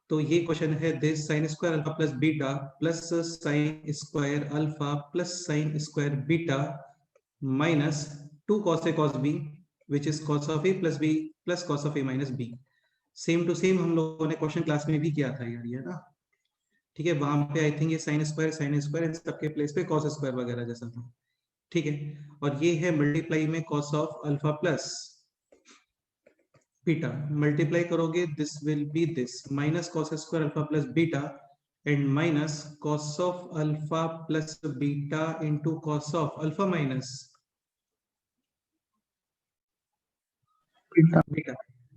तो ये क्वेश्चन है this sign square alpha plus beta plus sine square alpha plus sine square beta minus 2 cos a cos b which is cos of a plus b plus cos of a minus b। Same to same हम लोगों ने question class में भी किया था यार, ये ना, ठीक है। वहां पे आई थिंक ये साइन स्क्वायर इन सबके प्लेस पे कॉस स्क्वायर वगैरह जैसा था, ठीक है। और ये है मल्टीप्लाई में cos of alpha plus beta, multiply करोगे this will be this minus cos square alpha plus beta and minus cos of alpha plus beta into cos of alpha minus beta.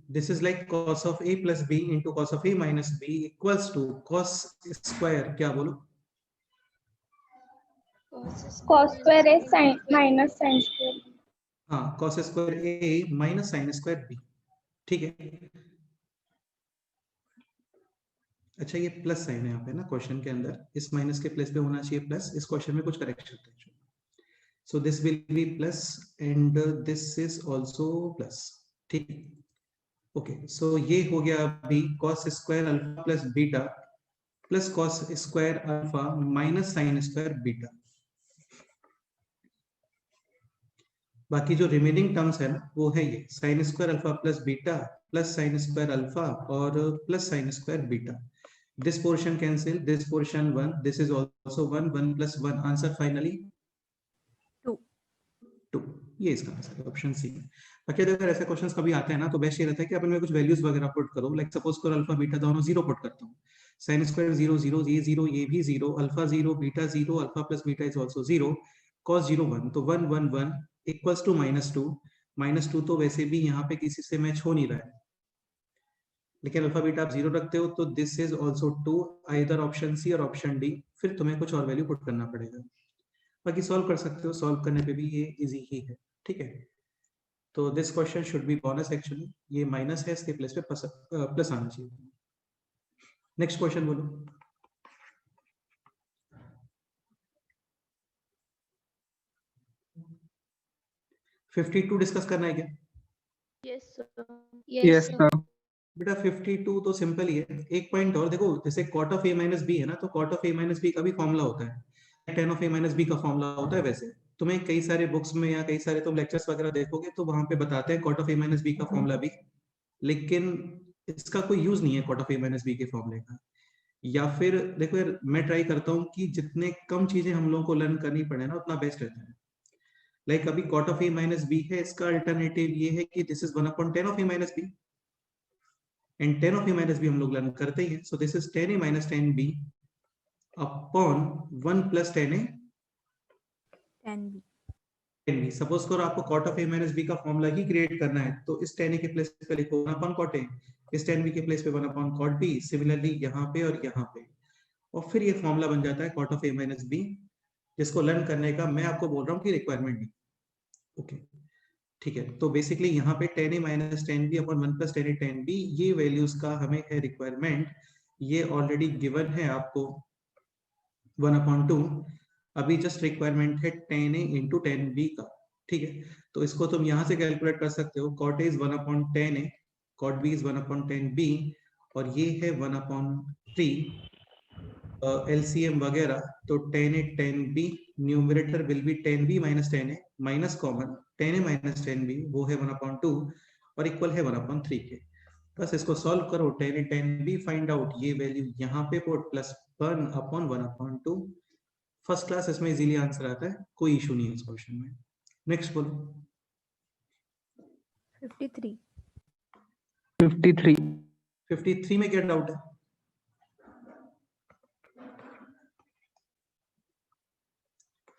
This is like cos of a plus b into cos of a minus b equals to cos square, क्या बोलो? cos square a sin minus sin square b। हाँ, cos square a minus sine square b, ठीक है। अच्छा, ये plus sign है यहाँ पे ना क्वेश्चन के अंदर, इस माइनस के प्लेस पे होना चाहिए प्लस, इस क्वेश्चन में कुछ करेक्शन थे। So this will be plus and this is also plus, ठीक है। ओके, सो ये हो गया अभी cos square alpha plus beta plus cos square alpha minus sine square beta. बाकी जो रिमेनिंग टर्म्स है ना वो है ये sine square alpha plus beta plus sine square alpha और plus sine square beta. This portion cancel, this portion 1, this is also 1, 1 plus 1, answer finally 2। ये इसका आंसर है, ऑप्शन सी। बाकी अगर ऐसे क्वेश्चंस कभी आते हैं ना तो बेस्ट ये रहता है कि अपन में कुछ वैल्यूज वगैरह पुट करो, लाइक सपोज करो अल्फा बीटा दोनों 0 पुट करता हूँ, साइन स्क्वायर 0 0, ये 0 ये भी 0, alpha 0 beta 0, alpha plus beta is also 0, cos 0 1, तो 1 1 1 इक्वल्स टू -2। -2 तो वैसे भी यहाँ पे किसी से मैच हो नहीं रहा है, लेकिन अल्फा बीटा आप 0 रखते हो तो this is also 2, either option C और ऑप्शन डी, फिर तुम्हें कुछ और वैल्यू पुट करना पड़ेगा। बाकी सॉल्व कर सकते हो, सॉल्व करने पे भी ये इजी ही है, ठीक है। तो this question should be bonus actually, ये माइनस है, इसके प्लेस पे प्लस आना चाहिए। नेक्स्ट क्वेश्चन बोलो। Yes, 52 डिस्कस करना है क्या? Yes sir. बेटा 52 तो सिंपल ही है। एक पॉइंट और देखो, जैसे cot of a minus b है ना, तो cot of a minus b का भी फॉर्मूला होता है, tan of a minus b का फॉर्मूला होता है। वैसे तुम्हें कई सारे बुक्स में या कई सारे तुम लेक्चर्स वगैरह देखोगे तो वहां पे बताते हैं cot of a minus b का फॉर्मूला भी, लेकिन इसका कोई यूज नहीं है cot of a minus b के फॉर्मूले का। या फिर देखो यार, मैं ट्राई करता हूँ कि जितने कम चीजें हम लोगों को लर्न करनी पड़े ना उतना बेस्ट रहता है। लाइक अभी cot of a minus b है, इसका अल्टरनेटिव ये है कि this is 1/10 of a minus b, and 10 of a minus b हम लोग लर्न करते ही हैं। So this is 10a minus 10b upon 1 plus 10a 10b। Suppose करो आपको cot of a minus b का फॉर्मूला ही क्रिएट करना है, तो इस 10a के प्लेस पे लिखो 1 upon cot a, इस 10b के प्लेस पे 1 upon cot b, सिमिलरली यहाँ पे और यहाँ पे, और फिर ये फॉर्मूला बन जाता है cot of a minus b, जिसको लर्न करने का मैं आपको बोल रहा हूँ कि रिक्वायरमेंट नहीं। ओके, ठीक है। तो बेसिकली यहाँ पे 10a minus 10b upon 1 plus 10a 10b, ये वैल्यूज का हमें है रिक्वायरमेंट, ये ऑलरेडी गिवन है आपको 1/2। अभी जस्ट रिक्वायरमेंट है 10a into 10b का, ठीक है। तो इसको तुम यहाँ से कैलकुलेट कर सकते हो, cot a is 1/10a, cot b is 1/10b, और ये है 1/3 LCM वगैरह, तो 10a 10b, numerator will be 10b minus 10a minus common 10a minus 10b, वो है 1/2 और इक्वल है 1/3 के। बस इसको सॉल्व करो, 10a 10b फाइंड आउट, ये वैल्यू यहाँ पे पुट प्लस 1/1/2। फर्स्ट क्लास, इसमें इजीली आंसर आता है, कोई इशू नहीं है इस क्वेश्चन में। नेक्स्ट बोलो। 53 में क्या डाउट है?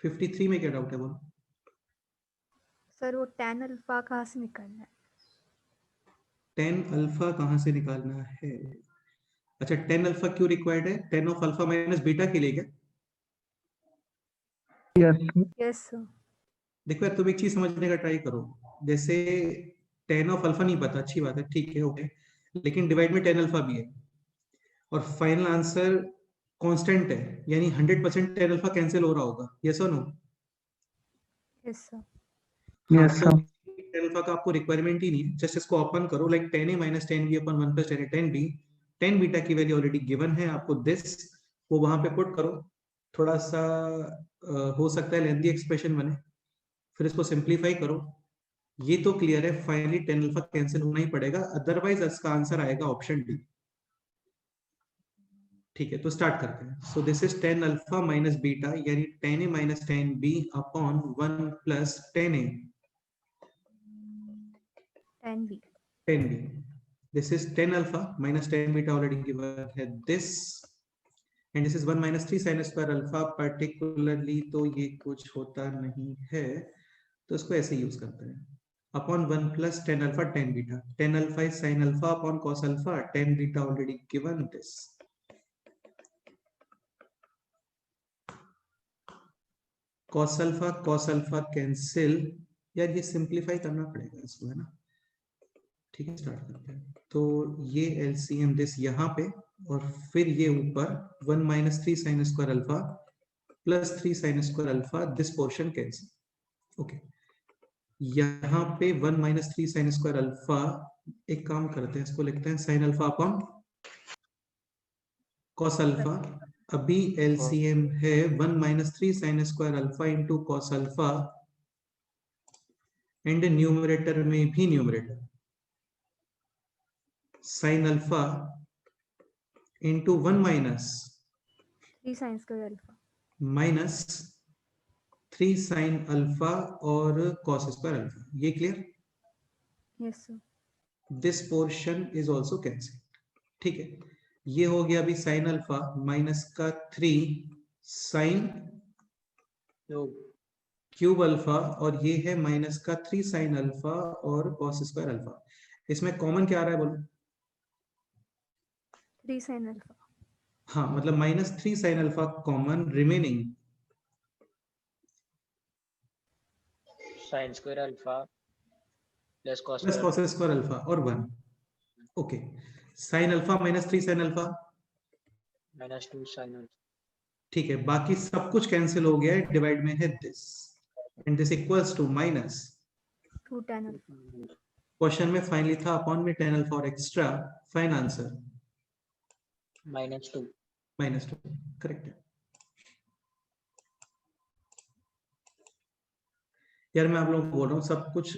फिफ्टी थ्री में क्या डाउट है बोलो। सर वो tan अल्फा कहाँ से निकालना है? tan अल्फा कहाँ से निकालना है? अच्छा, tan अल्फा क्यों रिक्वायर्ड है? tan of alpha minus beta के लिए क्या? Yes sir. देखो यार, तुम एक चीज समझने का ट्राई करो, जैसे tan ऑफ अल्फा नहीं पता, अच्छी बात है, ठीक है, ओके, लेकिन डिवाइड में tan अल्फा भी है, और फाइनल आंसर कांस्टेंट है, यानी 100% tan अल्फा कैंसिल हो रहा होगा, यस और no? Yes sir. Yes sir. tan alpha का आपको रिक्वायरमेंट ही नहीं है, जस्ट इसको ओपन करो, like 10a minus 10b upon 1 plus 10a 10b, tan beta की वैल्यू ऑलरेडी गिवन है आपको, दिस वो वहां पे पुट करो, थोड़ा सा हो सकता है लेंथी एक्सप्रेशन बने, फिर इसको सिंप्लीफाई करो। ये तो क्लियर है, फाइनली टेन अल्फा कैंसिल होना ही पड़ेगा, अदरवाइज इसका आंसर आएगा ऑप्शन डी। ठीक है, तो स्टार्ट करते हैं। So this is tan alpha minus beta, यानी tan a minus tan b upon 1 plus tan a 10b. 10b. This is 10 alpha minus 10 beta already given है this, and this is 1 minus 3 sin square alpha, particularly तो ये कुछ होता नहीं है, तो इसको ऐसे यूज करते हैं, upon 1 plus 10 alpha 10 beta, 10 alpha is sin alpha upon cos alpha, 10 beta already given this, cos alpha cancel, यार ये सिंप्लीफाई करना पड़ेगा इसको, है ना। ठीक है, स्टार्ट करते हैं। तो ये एलसीएम दिस यहाँ पे, और फिर ये ऊपर 1 minus 3 sign square alpha plus 3 sign square alpha, this portion cancel. Okay, यहाँ पे 1 माइनस 3 साइन स्क्वायर अल्फा, एक काम करते हैं, इसको लिखते हैं sine alpha upon cos alpha. अभी एलसीएम है 1 minus 3 sign square alpha into cos alpha, and numerator में भी numerator sin alpha into 1 minus 3 sin square alpha. minus 3 sin alpha और cos square alpha, ये clear? Yes sir. This portion is also cancelled। ठीक है, ये हो गया अभी sin alpha माइनस का 3 sin क्यूब अल्फा, और ये है माइनस का 3 sin alpha और cos square alpha। इसमें कॉमन क्या आ रहा है बोलो? 3 sin alpha. हाँ, मतलब minus 3 sin alpha common, remaining sin square alpha plus cos square alpha और 1। Okay, sin alpha minus 3 sin alpha, minus 2 sin alpha। ठीक है, बाकी सब कुछ कैंसिल हो गया है, डिवाइड में है this, and this equals to minus 2 tan alpha. Question में फाइनली था अपॉन में 10 अल्फा और एक्स्ट्रा, फाइन आंसर -2। -2, करेक्ट है। यार मैं आप लोगों को बोल रहा हूँ, सब कुछ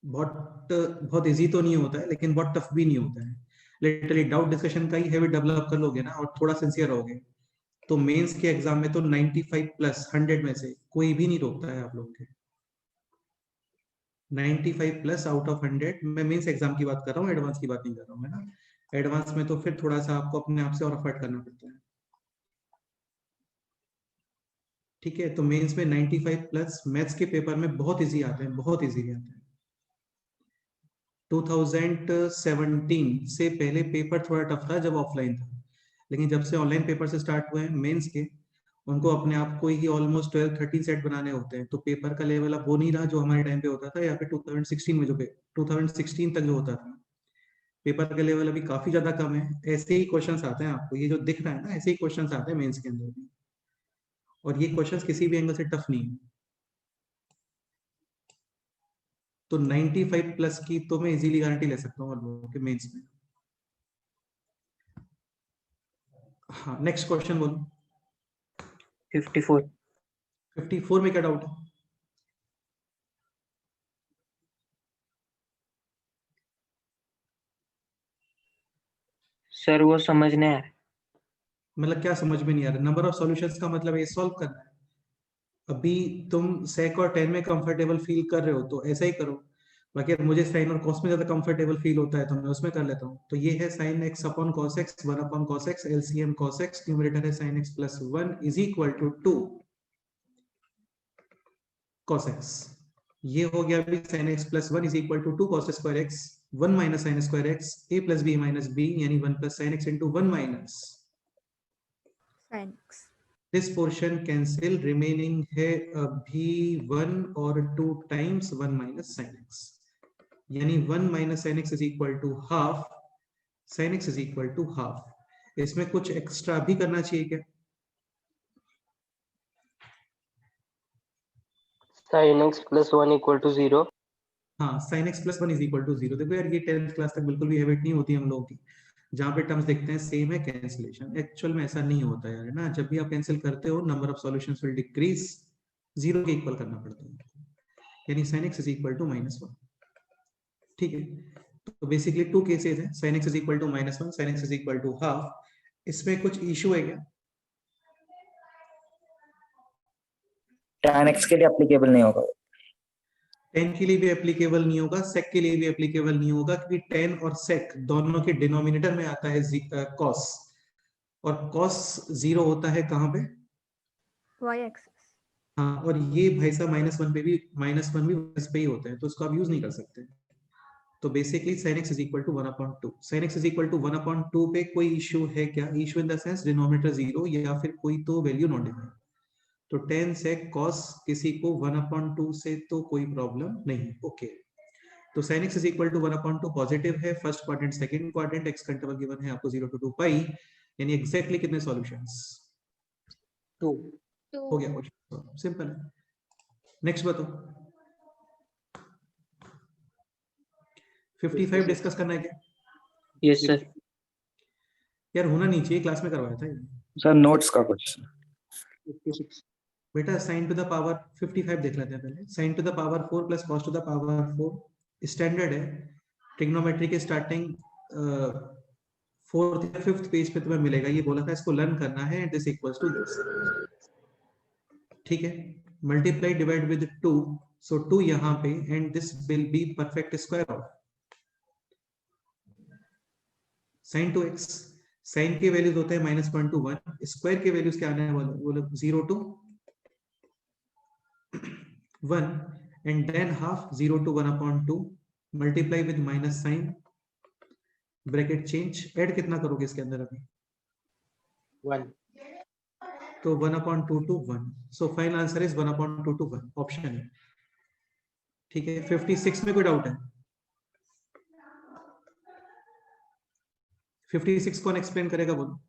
बहुत इजी तो नहीं होता है, लेकिन बहुत टफ भी नहीं होता है। लिटरली डाउट डिस्कशन का ही हैबिट डेवलप कर लोगे ना, और थोड़ा सिंसियर रहोगे, तो मेंस के एग्जाम में तो 95 प्लस 100 में से कोई भी नहीं रोकता है आप लोगों के। 95 प्लस आउट ऑफ 100, मैं मेंस एग्जाम की बात कर रहा हूँ, एडवांस की बात नहीं कर रहा हूँ, है ना। एडवांस में तो फिर थोड़ा सा आपको अपने आप से और एफर्ट करना पड़ता है। ठीक है, तो मेंस में 95 प्लस मैथ्स के पेपर में बहुत इजी आते हैं, बहुत इजी आते हैं। 2017 से पहले पेपर थोड़ा टफ था जब ऑफलाइन था, लेकिन जब से ऑनलाइन पेपर से स्टार्ट हुए हैं मेंस के, उनको अपने आप को ही ऑलमोस्ट 12-13 सेट बनाने होते हैं, तो पेपर का लेवल अब वो नहीं रहा जो हमारे टाइम पे होता था, या फिर 2016 में 2016 तक जो होता था, पेपर का लेवल अभी काफी ज्यादा कम है। ऐसे ही क्वेश्चंस आते हैं आपको, ये जो दिख रहा है ना, ऐसे ही क्वेश्चंस आते हैं मेंस के अंदर भी, और ये क्वेश्चंस किसी भी एंगल से टफ नहीं है। तो 95 प्लस की तो मैं इजीली गारंटी ले सकता हूँ लोगों के मेंस में। हाँ, नेक्स्ट क्वेश्चन बोलो। 54 में क्या डाउट है? सर वो समझ नहीं आ रहा। मतलब क्या समझ में नहीं आ रहा? नंबर ऑफ सॉल्यूशंस का मतलब ये सॉल्व करना है। अभी तुम सेक और 10 में कंफर्टेबल फील कर रहे हो तो ऐसा ही करो, बाकी मुझे साइन और कॉस में ज्यादा कंफर्टेबल फील होता है तो मैं उसमें कर लेता हूँ। तो ये है sine x upon cos x, 1 upon cos x, LCM cos x, numerator है sine x plus 1 is equal to 2 cos x. ये हो गया अभी sine x plus 1 is equal to 2 cos square x, 1 minus sine square x, a plus B minus b, यानी 1 plus sine x into 1 minus sin x. This portion cancel, remaining है अभी 1 और 2 times 1 minus sine x, यानी 1 minus sine x is equal to half, sine x is equal to half. इसमें कुछ extra भी करना चाहिए क्या? sin x plus 1 equal to 0। हाँ, sin x plus 1 is equal to 0। देखो यार, ये 10th क्लास तक बिल्कुल भी हैबिट नहीं होती हम लोगों की, जहाँ पे टर्म्स देखते हैं सेम है कैंसिलेशन। एक्चुअल में ऐसा नहीं होता यार, है ना, जब भी आप कैंसिल करते हो number of solutions will decrease, 0 के इक्वल करना पड़ता है, यानी sin x is equal to -1। ठीक है, तो बेसिकली 2 केसेस है, sin x is equal to -1, sin x is equal to half. इसमें कुछ इशू है क्या? tan x के लिए एप्लीकेबल नहीं होगा। tan के लिए भी एप्लीकेबल नहीं होगा, sec के लिए भी एप्लीकेबल नहीं होगा, क्योंकि tan और sec दोनों के डिनोमिनेटर में आता है cos, और cos 0 होता है कहाँ पे? y axis। हाँ, और ये भाई साहब -1 पे भी, -1 भी इस पे ही होता है, तो इसको आप यूज नहीं कर सकते। तो basically sin x is equal to 1/2। sin x is equal to 1/2 पे कोई इशू है क्या? Issue in the sense denominator 0 या फिर कोई तो वैल्यू नॉट डिफाइंड। तो tan sec cos किसी को 1/2 से तो कोई प्रॉब्लम नहीं। ओके, तो sin x is equal to 1/2 positive है, first quadrant second quadrant, x का इंटरवल गिवन है आपको 0 to 2 पाई, यानी एग्जैक्टली कितने सॉल्यूशंस? 2. हो गया क्वेश्चन, सिंपल है। नेक्स्ट बताओ, 55 डिस्कस करना है क्या? Yes, sir. यार होना नहीं चाहिए, क्लास में करवाया था ये। सर नोट्स का कुछ 56. बेटा sin टू द पावर 55 देख लेते हैं पहले। sin to the power 4 plus cos to the power 4 standard है, ट्रिग्नोमेट्री के स्टार्टिंग 4th या 5th पेज पे तुम्हें मिलेगा, ये बोला था इसको लर्न करना है, दिस इक्वल्स टू दिस। ठीक है, मल्टीप्लाई डिवाइड विद 2, सो 2 यहाँ पे, and this will be perfect square of sin two x। sin के वैल्यूज होते हैं -1 to 1, स्क्वायर के वैल्यूज क्या आने वाले? बोलो 0 to 1, and then half 0 to 1/2, multiply with minus sign, bracket change, add कितना करोगे इसके अंदर अभी? 1. तो 1/2 to 1, so final answer is 1/2 to 1, option है। ठीक है, 56 में कोई डाउट है? 56 कौन एक्सप्लेन करेगा बोलो?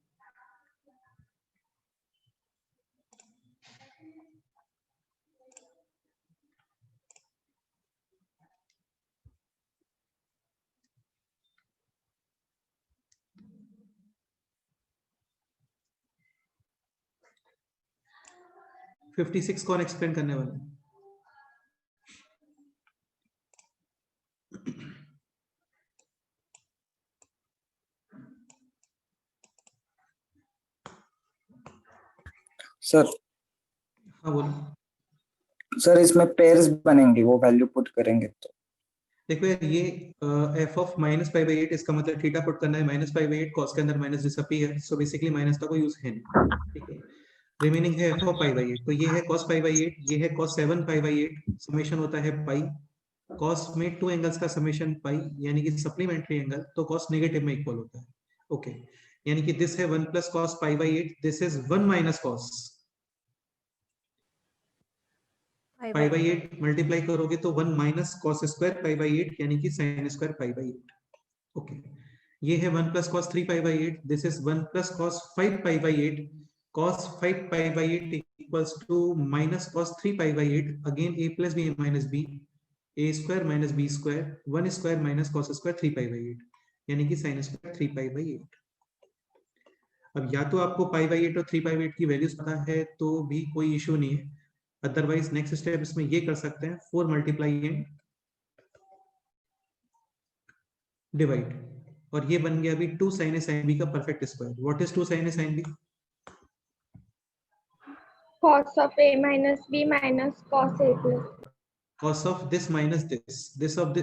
फिफ्टी सिक्स कौन एक्सप्लेन करने वाला है? सर। हाँ बोलो। सर इसमें पेयर्स बनेंगे, वो वैल्यू पुट करेंगे तो देखो यार, ये f of -π/8, इसका मतलब थीटा पुट करना है, -π/8, cos के अंदर minus disappear, so basically minus का कोई यूज है नहीं। ठीक है, रिमेनिंग है f of π/8, तो ये है cos π/8, ये है cos 7π/8, समेशन होता है पाई, cos में 2 एंगल्स का समेशन पाई, यानी कि सप्लीमेंट्री एंगल, तो cos नेगेटिव में इक्वल होता है। ओके, यानी कि दिस है 1 + cos π/8, this is 1 - cos π/8, multiply करोगे तो 1 - cos स्क्वायर π/8, यानी कि sin स्क्वायर π/8। ओके, ये है 1 + cos 3π/8, this is 1 + cos 5π/8, cos 5π/8 equals to -cos 3π/8, again a + b minus b, a square minus b square, 1 square minus cos square 3π/8, यानी कि sin square 3π/8। अब या तो आपको π/8 और 3π/8 की वैल्यूज पता है तो भी कोई इशू नहीं है, अदरवाइज नेक्स्ट स्टेप इसमें ये कर सकते हैं, 4 मल्टीप्लाई एंड डिवाइड, और ये बन गया अभी 2 sin A sin B का perfect square. What is 2 sin A sin B? cos of a minus b minus cos a plus Cos of this minus this of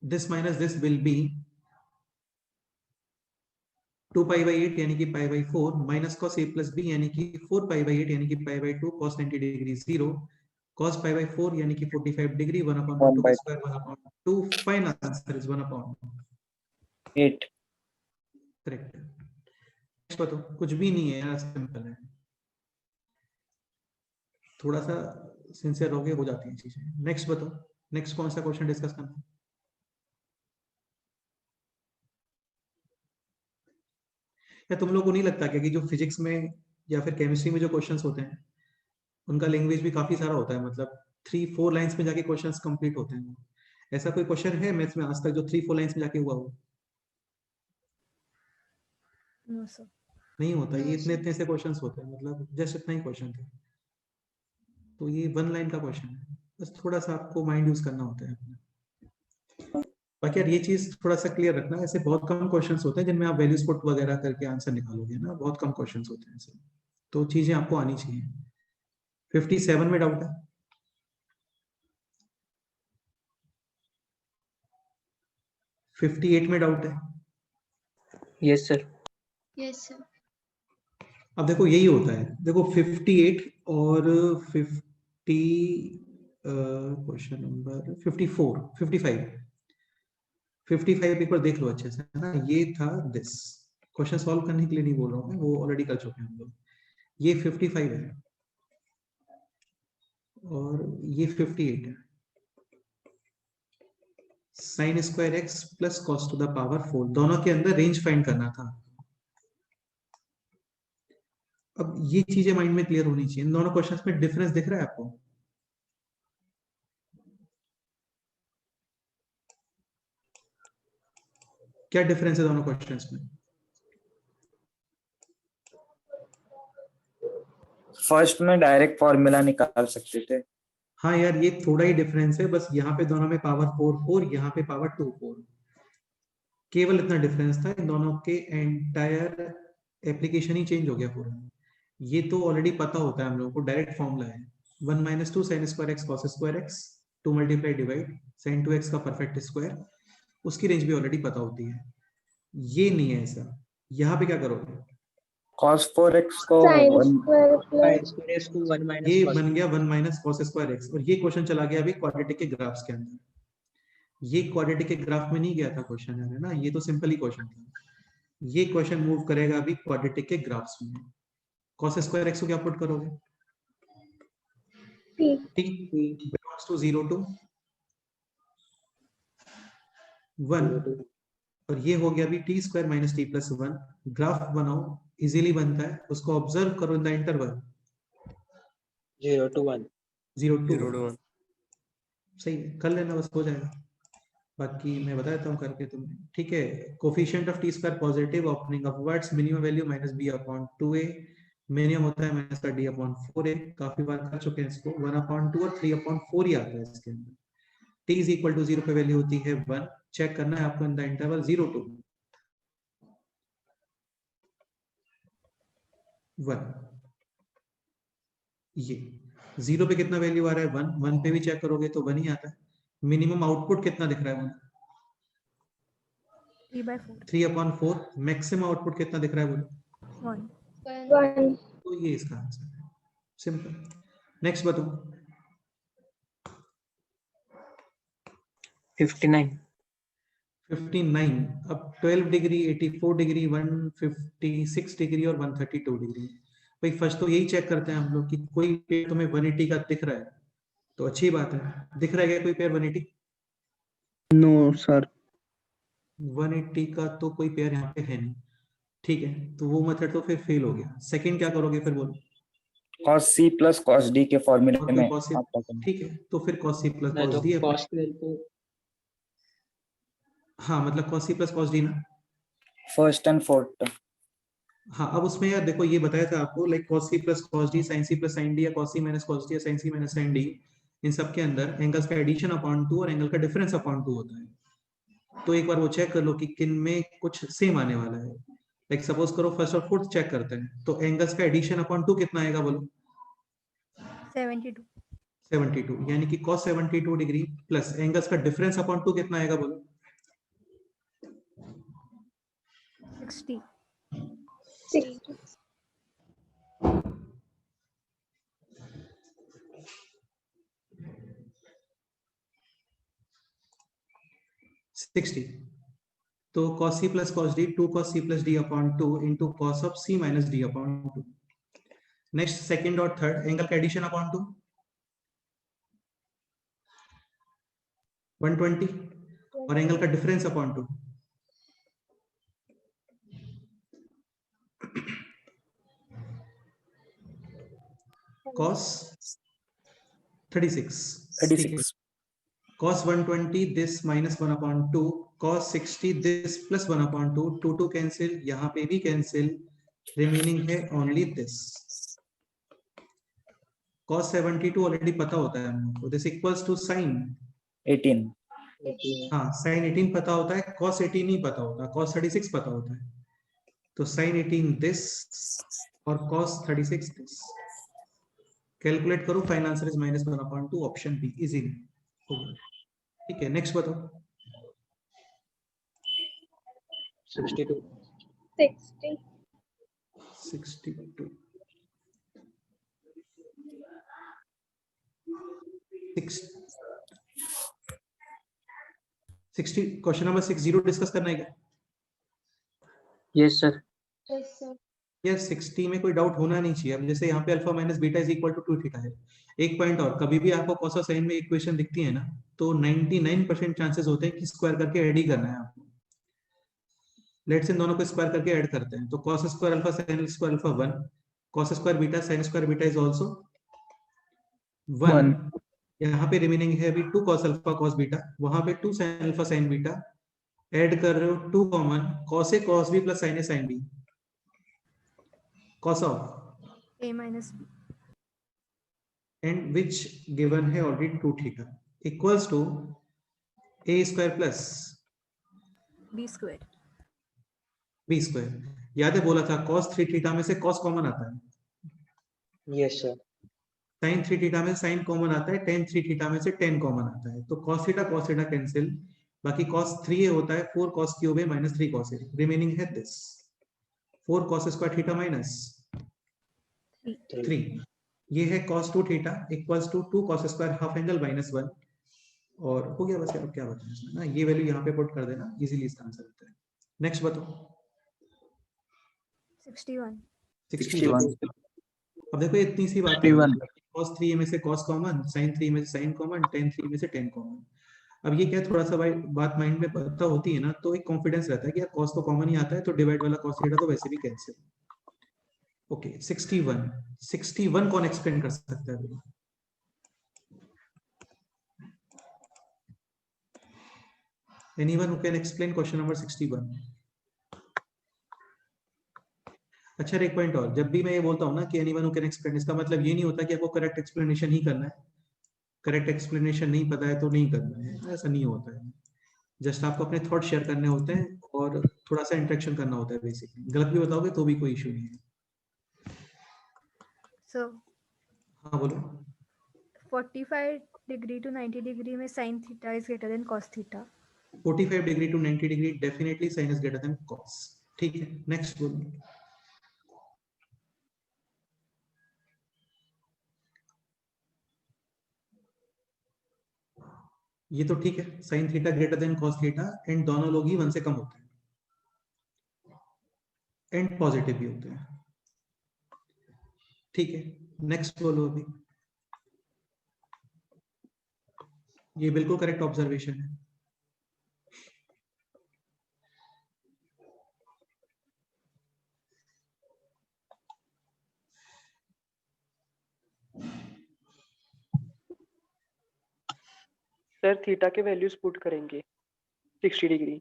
this minus this will be 2π/8, यानी कि π/4, minus cos a plus b, यानी कि 4π/8, यानी कि π/2, cos 90 degree 0, cos π/4, यानी कि 45 degree, 1/2 का square 1/2, final answer is 1/8। Correct. Next बताओ, कुछ भी नहीं है यार, सिंपल है, थोड़ा सा सिंसियर हो गए हो जाती हैं चीजें। नेक्स्ट बताओ, नेक्स्ट कौन सा क्वेश्चन डिस्कस करना है? या तुम लोग को नहीं लगता क्या कि जो फिजिक्स में या फिर केमिस्ट्री में जो क्वेश्चंस होते हैं उनका लैंग्वेज भी काफी सारा होता है, मतलब 3-4 लाइंस में जाके क्वेश्चंस कंप्लीट होते हैं? ऐसा कोई क्वेश्चन है मैथ्स में आज तक जो 3-4 लाइंस में जाके हुआ हो? No sir. नहीं होता, ये इतने इतने से क्वेश्चंस होते हैं, मतलब जस्ट इतना ही क्वेश्चन थे। तो ये 1 लाइन का क्वेश्चन है, बस थोड़ा सा आपको माइंड यूज करना होता है अपना। बाकी यार ये चीज थोड़ा सा क्लियर रखना, ऐसे बहुत कम क्वेश्चंस होते हैं जिनमें आप वैल्यूज पुट वगैरह करके आंसर निकालोगे ना, बहुत कम क्वेश्चंस होते हैं ऐसे। तो चीजें आपको आनी चाहिए। 57 में डाउट है? 58 में डाउट है? Yes sir. Yes, sir. अब देखो यही होता है, देखो 58 और 50, क्वेश्चन नंबर 54, 55 एक बार देख लो अच्छे से, है ना। ये था दिस क्वेश्चन सॉल्व करने के लिए नहीं बोल रहा हूँ मैं, वो ऑलरेडी कर चुके हैं हम लोग। ये 55 है और ये 58 है। Sign square x plus cos two the power 4, दोनों के अंदर रेंज फाइंड करना था। अब ये चीजें माइंड में क्लियर होनी चाहिए। इन दोनों क्वेश्चंस में डिफरेंस दिख रहा है आपको? क्या डिफरेंस है दोनों क्वेश्चंस में? फर्स्ट में डायरेक्ट फॉर्मूला निकाल सकते थे। हाँ यार ये थोड़ा ही डिफरेंस है, बस यहाँ पे दोनों में पावर 4 4, यहाँ पे पावर 2 4, केवल इतना डिफरेंस था। इन दोनों के एंटायर एप्लीकेशन ही चेंज हो गया पूरा। ये तो ऑलरेडी पता होता है हम लोगों को, डायरेक्ट फॉर्मूला है 1 - 2 sin square x cos square x 2 multiply divide sin 2x का परफेक्ट स्क्वायर, उसकी रेंज भी ऑलरेडी पता होती है। ये नहीं है ऐसा। यहाँ पे क्या करोगे? cos 4x को Sin one- square plus Sin square x to 1 minus ये cos. बन गया 1 - cos स्क्वायर एक्स, और ये क्वेश्चन चला गया अभी क्वाड्रेटिक के ग्राफ्स के अंदर। ये क्वाड्रेटिक के ग्राफ में नहीं गया था क्वेश्चन, है ना, ये तो सिंपल ही क्वेश्चन था। ये क्वेश्चन मूव करेगा अभी क्वाड्रेटिक के ग्राफ्स में। cos स्क्वायर एक्स को क्या पुट करोगे? T. t belongs to 0 to 1, और ये हो गया अभी t square minus T plus 1। Graph बनाओ, इजीली बनता है, उसको ऑब्जर्व करो इन द इंटरवल 0 to 1. 0 to 1। सही है, कर लेना, बस हो जाएगा। बाकी मैं बता देता हूँ करके तुम्हें, ठीक है। Coefficient of T square positive opening upwards, minimum value minus B upon 2a, minimum होता है माइनस का डी अपॉन 4a, काफी बार कर चुके हैं इसको। 1/2 और 3/4 ही आता है इसके अंदर। t इज इक्वल टू 0 पे वैल्यू होती है 1, चेक करना है आपको इन द इंटरवल 0 to 1। ये 0 पे कितना वैल्यू आ रहा है? 1, 1 पे भी चेक करोगे तो 1 ही आता है। मिनिमम आउटपुट कितना दिख रहा है? 3/4 3/4। मैक्सिमम आउटपुट कितना दिख रहा है? बोलो। 1 1. तो ये इसका आंसर है, सिंपल। नेक्स्ट बताओ। 59 59। अब 12 डिग्री, 84 डिग्री, 156 डिग्री और 132 डिग्री। भाई फर्स्ट तो यही चेक करते हैं हम लोग कि कोई पेयर तुम्हें 180 का दिख रहा है तो अच्छी बात है। दिख रहा है क्या कोई पेयर 180? No sir. 180 का तो कोई पेयर यहाँ पे है नहीं, ठीक है, तो वो मेथड तो फिर फेल हो गया। सेकंड क्या करोगे फिर? बोलो। cos c plus cos d के फॉर्मूले ओके, में cos c, आपका करना। ठीक है, तो फिर cos c प्लस मैं cos तो d cos square को हाँ मतलब cos c plus cos d ना। First and fourth. हाँ अब उसमें यार देखो ये बताया था आपको, like cos c plus cos d, sin c plus sin d, या cos c minus cos d, या sin c minus sin d, इन सब के अंदर एंगल्स का एडिशन अपॉन 2 और एंगल का डिफरेंस अपॉन 2 होता है। तो एक बार वो चेक कर लो कि किन में कुछ सेम आने वाला है। लाइक सपोज करो फर्स्ट और फोर्थ चेक करते हैं, तो एंगल्स का एडिशन अपॉन 2 कितना आएगा? बोलो। 72 72, यानी कि cos 72 डिग्री प्लस एंगल्स का डिफरेंस अपॉन 2 कितना आएगा? बोलो। 60 60. तो cos c plus cos d 2 cos c plus d upon 2 into cos of c minus d upon 2। Next second और थर्ड एंगल का एडिशन अपॉन 2 120, और एंगल का difference upon 2 cos 36। 36 cos 120 this minus 1/2 cos 60 this plus 1 upon 2, 2 cancel, यहाँ पे भी cancel, remaining है only this. cos 72 already पता होता है हमको, दिस इक्वल्स टू sin 18। हाँ sin 18 पता होता है, cos 18 नहीं पता होता, cos 36 पता होता है। तो sin 18 दिस और cos 36 दिस। कैलकुलेट करो, final answer is -1 upon 2, option be easily. ठीक है, नेक्स्ट बताओ। 62 60 62 60 क्वेश्चन नंबर 60 डिस्कस करना है क्या? Yes sir. यस 60 में कोई डाउट होना नहीं चाहिए। अब जैसे यहाँ पे alpha minus beta is equal to 2 theta है। एक पॉइंट और, कभी भी आपको कॉस और साइन में इक्वेशन दिखती है ना, तो 99% चांसेस होते हैं कि स्क्वायर करके ऐड ही करना है आपको। लेट्स इन दोनों को स्क्वायर करके ऐड करते हैं, तो cos square alpha sin square alpha 1, cos square beta sin square beta is also 1। यहाँ पे रिमेनिंग है अभी 2 cos अल्फा cos बीटा, वहां पे 2 sin alpha sin beta, add कर रहे हो 2 common, cos a cos b plus sin a sin b, cos of a minus b and which given है already 2 theta equals to a square plus b square। b square। याद है बोला था cos 3 theta में से cos common आता है, yes sir. sin 3 theta में sin कॉमन आता है, tan 3 थीटा में से tan कॉमन आता है, तो cos थीटा कैंसिल, बाकी cos 3a होता है 4 cos cube a minus 3 cos a, remaining है this 4 cos square theta minus 3, ये है cos 2 थीटा equals to 2 cos square half angle minus 1, और हो गया बस। अब क्या बताएं इसमें ना, ये वैल्यू यहाँ पे पुट कर देना, इजीली इसका आंसर होता है। नेक्स्ट बताओ। 61 अब देखो इतनी सी बात है, cos 3 में से cos कॉमन, sin 3 में से sin कॉमन, tan 3 में से tan कॉमन। अब ये क्या थोड़ा सा बात माइंड में पता होती है ना, तो एक कॉन्फिडेंस रहता है कि यार cos तो कॉमन ही आता है, तो डिवाइड वाला cos थीटा तो वैसे भी कैंसिल। ओके 61 कौन एक्सप्लेन कर सकता है? Anyone who can explain question number 61? अच्छा एक पॉइंट और, जब भी मैं ये बोलता हूँ ना कि anyone who can explain, इसका मतलब ये नहीं होता कि आपको करेक्ट एक्सप्लेनेशन ही करना है, करेक्ट एक्सप्लेनेशन नहीं पता है तो नहीं करना है, ऐसा नहीं होता है। जस्ट आपको अपने थॉट शेयर करने होते हैं और थोड़ा सा इंटरेक्शन करना होता है बेसिकली। गलत भी बताओगे तो भी कोई इशू नहीं है। so हाँ बोलो। 45 degree to 90 degree में sin theta is greater than cos theta। 45 degree to 90 degree definitely sine is greater than cos. ठीक है, नेक्स्ट बोलो। ये तो ठीक है, sine theta greater than cos theta, and दोनों लोग ही 1 से कम होते हैं एंड पॉजिटिव भी होते हैं। ठीक है, नेक्स्ट बोलो। अभी ये बिल्कुल करेक्ट ऑब्जर्वेशन है। सर थीटा के वैल्यूज पुट करेंगे 60 डिग्री।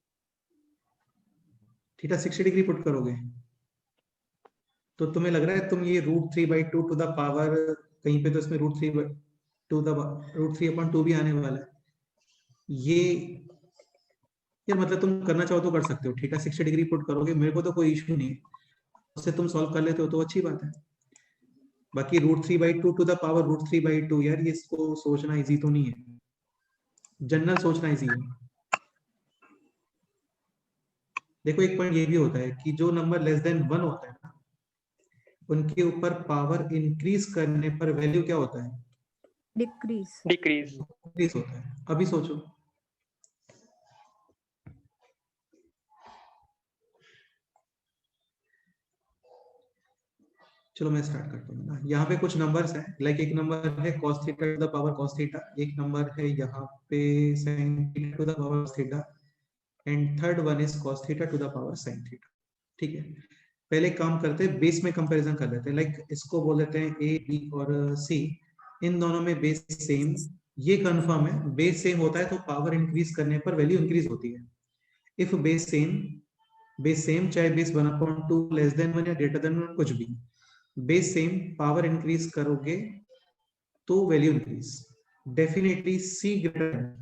थीटा 60 डिग्री पुट करोगे तो तुम्हें लग रहा है तुम ये √3/2 टू द पावर, कहीं पे तो इसमें √3/2 भी आने वाला है। ये यार मतलब तुम करना चाहो तो कर सकते हो, थीटा 60 डिग्री पुट करोगे, मेरे को तो कोई इशू नहीं है, उससे तुम सॉल्व कर लेते हो तो अच्छी बात है। बाकी √3/2 टू द पावर √3/2, यार ये इसको सोचना इजी तो नहीं है, जनरल सोचना इजी है। देखो एक पॉइंट ये भी होता है कि जो नंबर लेस देन 1 होता है ना, उनके ऊपर पावर इंक्रीज करने पर वैल्यू क्या होता है? डिक्रीज होता है। अभी सोचो, चलो मैं स्टार्ट करता हूँ ना। यहाँ पे कुछ नंबर्स हैं, लाइक एक नंबर है cos theta two the power cos theta, एक नंबर है यहाँ पे sin theta two the power cos theta, and third one is cos theta two the power sin theta. ठीक है, पहले काम करते हैं, बेस में कंपैरिजन कर लेते हैं। लाइक इसको बोल देते हैं A, B और C, इन दोनों में बेस सेम, ये कंफर्म है। बेस सेम होता है तो पावर इंक्रीज करने पर वैल्यू इंक्रीज होती है। इफ बेस सेम चाहे बेस 1/2 लेस देन 1 या ग्रेटर देन 1 कुछ भी, बेस सेम पावर इंक्रीज करोगे तो value increase, definitely C greater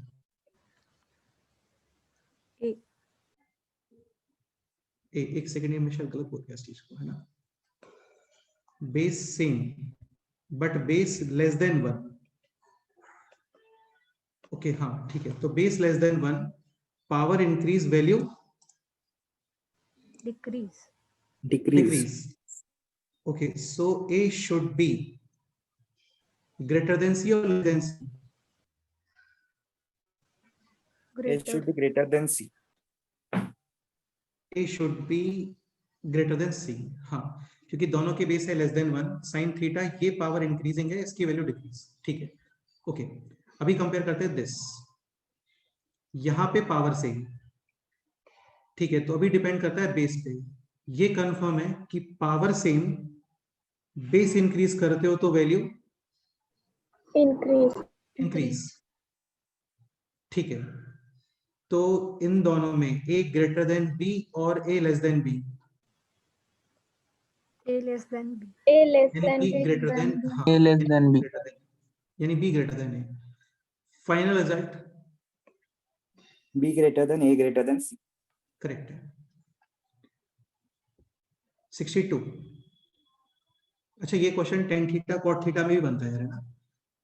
A. एक सेकेंड, में शायद गलत बोल गया इस चीज को, है ना, base same but base less than 1, okay हाँ ठीक है, तो base less than 1 power increase value Decrease. decrease. Okay, so A should be greater than C or less than C? It should be Greater. greater than C. A should be greater than C. हाँ, क्योंकि दोनों के base है less than 1, sine theta ये power increasing है, इसकी value decrease, ठीक है। ओके, अभी कंपेयर करते हैं दिस, यहाँ पे पावर से, ठीक है, तो अभी डिपेंड करता है बेस पे। ये कंफर्म है कि पावर सेम, बेस इंक्रीज करते हो तो वैल्यू इंक्रीज, ठीक है। तो इन दोनों में ए ग्रेटर देन बी और a less than b, A less than B. यानी बी ग्रेटर देन, हाँ, A less than B. यानी b greater than a. Final result B greater than A greater than C. Correct है। 62। अच्छा, ये question tan theta cot theta में भी बनता है, ना,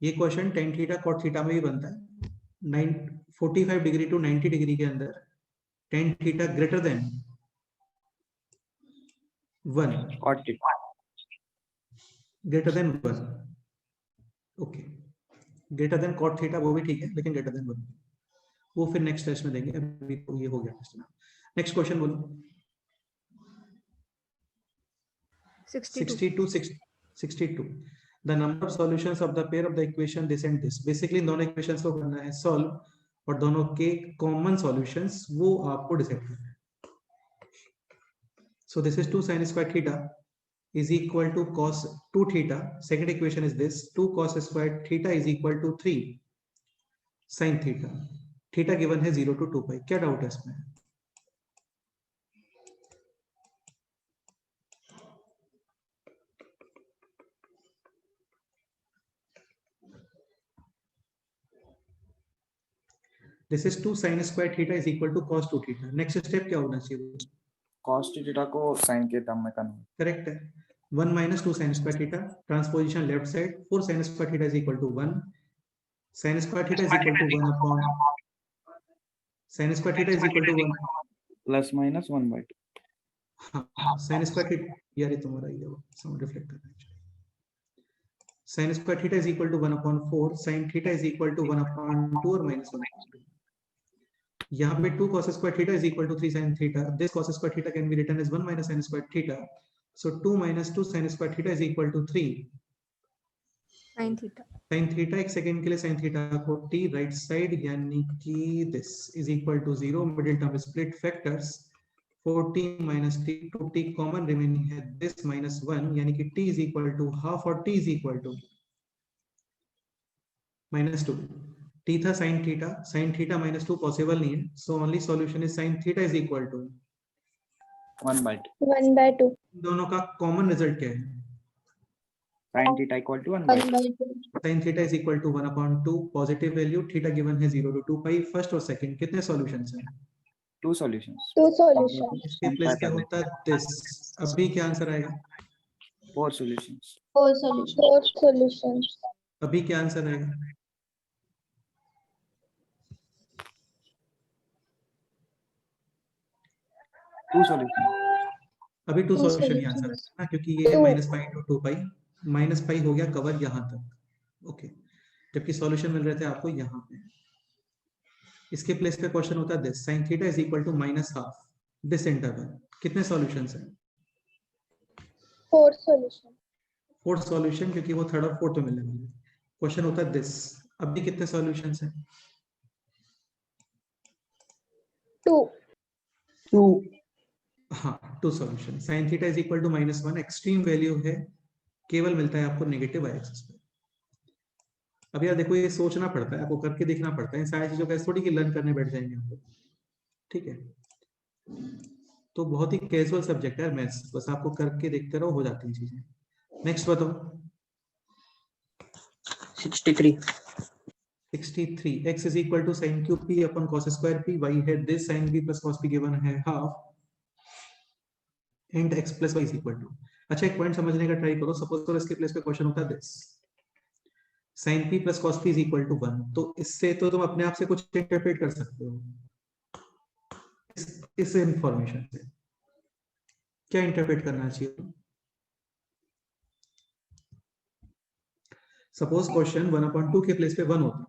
ये question tan theta cot theta में भी बनता है। 45 डिग्री टू 90 डिग्री के अंदर tan theta greater than 1, Cot theta. Greater than 1, okay, greater than cot theta वो भी ठीक है, लेकिन ग्रेटर देन 1 वो फिर नेक्स्ट टेस्ट में देंगे, अभी तो ये हो गया टेस्ट। नेक्स्ट क्वेश्चन बोलो। 62। The number of solutions of the pair of the equation this and this. Basically दोनों equations को करना है solve, और दोनों के common solutions वो आपको decide करना है। So this is 2 sin square theta is equal to cos 2 theta. Second equation is this, 2 cos square theta is equal to 3 sin theta. Theta given है 0 to 2 pi. क्या doubt है इसमें? This is 2 sin square theta is equal to cos 2 theta. Next step क्या होना चाहिए? Cos theta को sin के term में कन्वर्ट। करेक्ट है। 1 minus 2 sin square theta, transposition left side, 4 sin square theta is equal to 1, sin square theta is equal to 1 upon sin square theta is equal to 1 plus minus 1/2। हाँ, sin square theta, यार ये तुम्हारा ये sound reflect कर रहा है। sin square theta is equal to 1 upon 4, sin theta is equal to 1 upon 2 or minus 1 upon 2। यहाँ पे 2 cos square theta is equal to 3 sin theta. This cos square theta can be written as 1 minus sin square theta. So 2 minus 2 sin square theta is equal to 3 sin theta. sin theta, एक second के लिए sin theta को t right side, यानी कि this is equal to 0, middle term split factors 4t minus t, 2t common remaining है this minus 1, यानी कि t is equal to half और t is equal to minus 2। t था sin theta minus 2 possible नहीं है, so only solution is sin theta is equal to 1/2। दोनों का common result क्या है? sin theta equal to 1/2। sin theta is equal to 1 upon 2, positive value, theta given है 0 to 2 pi। First और second कितने solutions हैं? 2 सॉल्यूशंस। इसके place क्या होता है दिस, अभी क्या आंसर आएगा? 4 सॉल्यूशंस। अभी क्या आंसर आएगा? 2 सॉल्यूशंस। अभी 2 सॉल्यूशन ही आंसर है ना, क्योंकि ये है minus pi to 2 pi, minus pi हो गया कवर यहाँ तक, ओके, जबकि सॉल्यूशन मिल रहे थे आपको यहाँ पे। इसके प्लेस पे क्वेश्चन होता है this, sin theta is equal to minus half this interval. कितने सॉल्यूशंस हैं? 4 सॉल्यूशन, क्योंकि वो थर्ड और फोर्थ में मिलने वाले। क्वेश्चन होता है दिस, अभी कितने सॉल्यूशंस हैं? 2 हाँ, 2 solution. sin theta is equal to -1, extreme value है, केवल मिलता है आपको नेगेटिव y एक्सिस पे। अब यार देखो, ये सोचना पड़ता है आपको, करके देखना पड़ता है, इन सारी चीजों का थोड़ी कि लर्न करने बैठ जाएंगे आप लोग, ठीक है। तो बहुत ही कैजुअल सब्जेक्ट है मैथ्स, बस आपको करके देखते रहो, हो जाती है चीजें। नेक्स्ट बताओ। 63. 63 x is equal to sin cube p upon cos square p, y है this sin b plus cos p given है half and x plus y is equal to। अच्छा एक पॉइंट समझने का ट्राई करो, सपोज करो इसके प्लेस पे क्वेश्चन होता है this sin p plus cos p is equal to 1, तो इससे तो तुम अपने आप से कुछ इंटरप्रेट कर सकते हो। इस इंफॉर्मेशन से क्या इंटरप्रेट करना चाहिए? सपोज क्वेश्चन 1/2 के प्लेस पे 1 होता,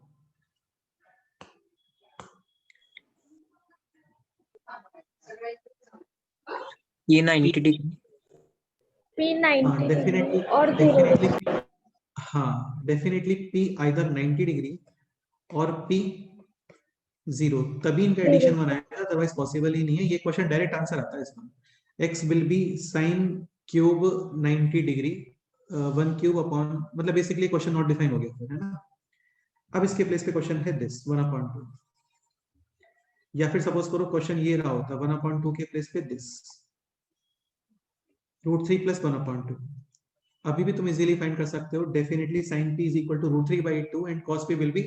ये 90 डिग्री P 90 डिग्री डेफिनेटली और 0 डेफिनेटली हाँ डेफिनेटली p आइदर 90 डिग्री और p 0, तभी इनका एडिशन बनाएगा, अदरवाइज पॉसिबल ही नहीं है। ये क्वेश्चन डायरेक्ट आंसर आता है इसमें, x will be sin cube 90 degree 1 cube upon, मतलब बेसिकली क्वेश्चन नॉट डिफाइन हो गया फिर, है ना। अब इसके प्लेस पे क्वेश्चन है दिस 1/2, या फिर सपोज करो क्वेश्चन ये रहा होता 1/2 के प्लेस पे दिस √3 + 1/2। अभी भी तुम इजीली फाइंड कर सकते हो, definitely sin p is equal to √3/2 and cos p will be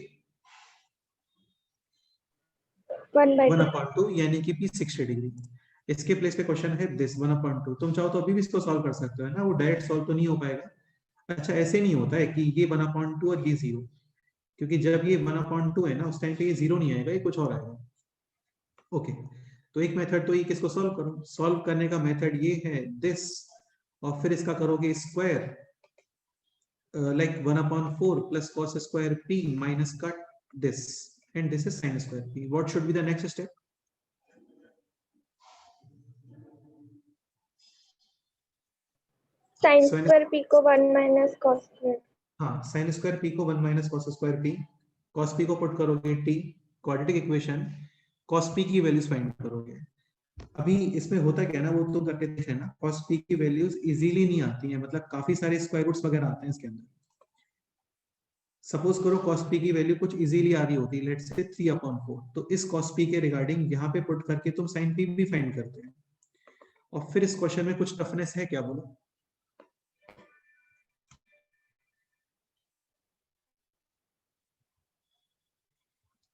1/2, यानी कि p 60 डिग्री। इसके प्लेस पे क्वेश्चन है दिस 1/2, तुम चाहो तो अभी भी इसको सॉल्व कर सकते हो, है ना। वो डायरेक्ट सॉल्व तो नहीं हो पाएगा। अच्छा ऐसे नहीं होता है कि ये 1/2 और ये 0, क्योंकि जब ये 1/2 है ना उस टाइम पे ये 0 नहीं आएगा, ये कुछ और आएगा। ओके, तो एक मेथड तो ये किसको सॉल्व करो, सॉल्व करने का मेथड ये है दिस, और फिर इसका करोगे square, like 1/4 plus cos square p minus cut this, and this is sin square p. What should be the next step? sin square p को 1 minus cos square। हाँ sin square p को 1 minus cos square p, cos p को put करोगे t, quadratic equation, cos p की values find करोगे। अभी इसमें होता क्या है ना, वो तो करके देखे ना, cos p की वैल्यूज इजीली नहीं आती हैं, मतलब काफी सारे स्क्वायर रूट्स वगैरह आते हैं इसके अंदर। सपोज करो cos p की वैल्यू कुछ इजीली आ रही होती है, लेट्स से 3/4, तो इस cos p के रिगार्डिंग यहाँ पे पुट करके तुम sin p भी फाइंड करते हैं। और फिर इस क्वेश्चन में कुछ टफनेस है क्या, बोलो?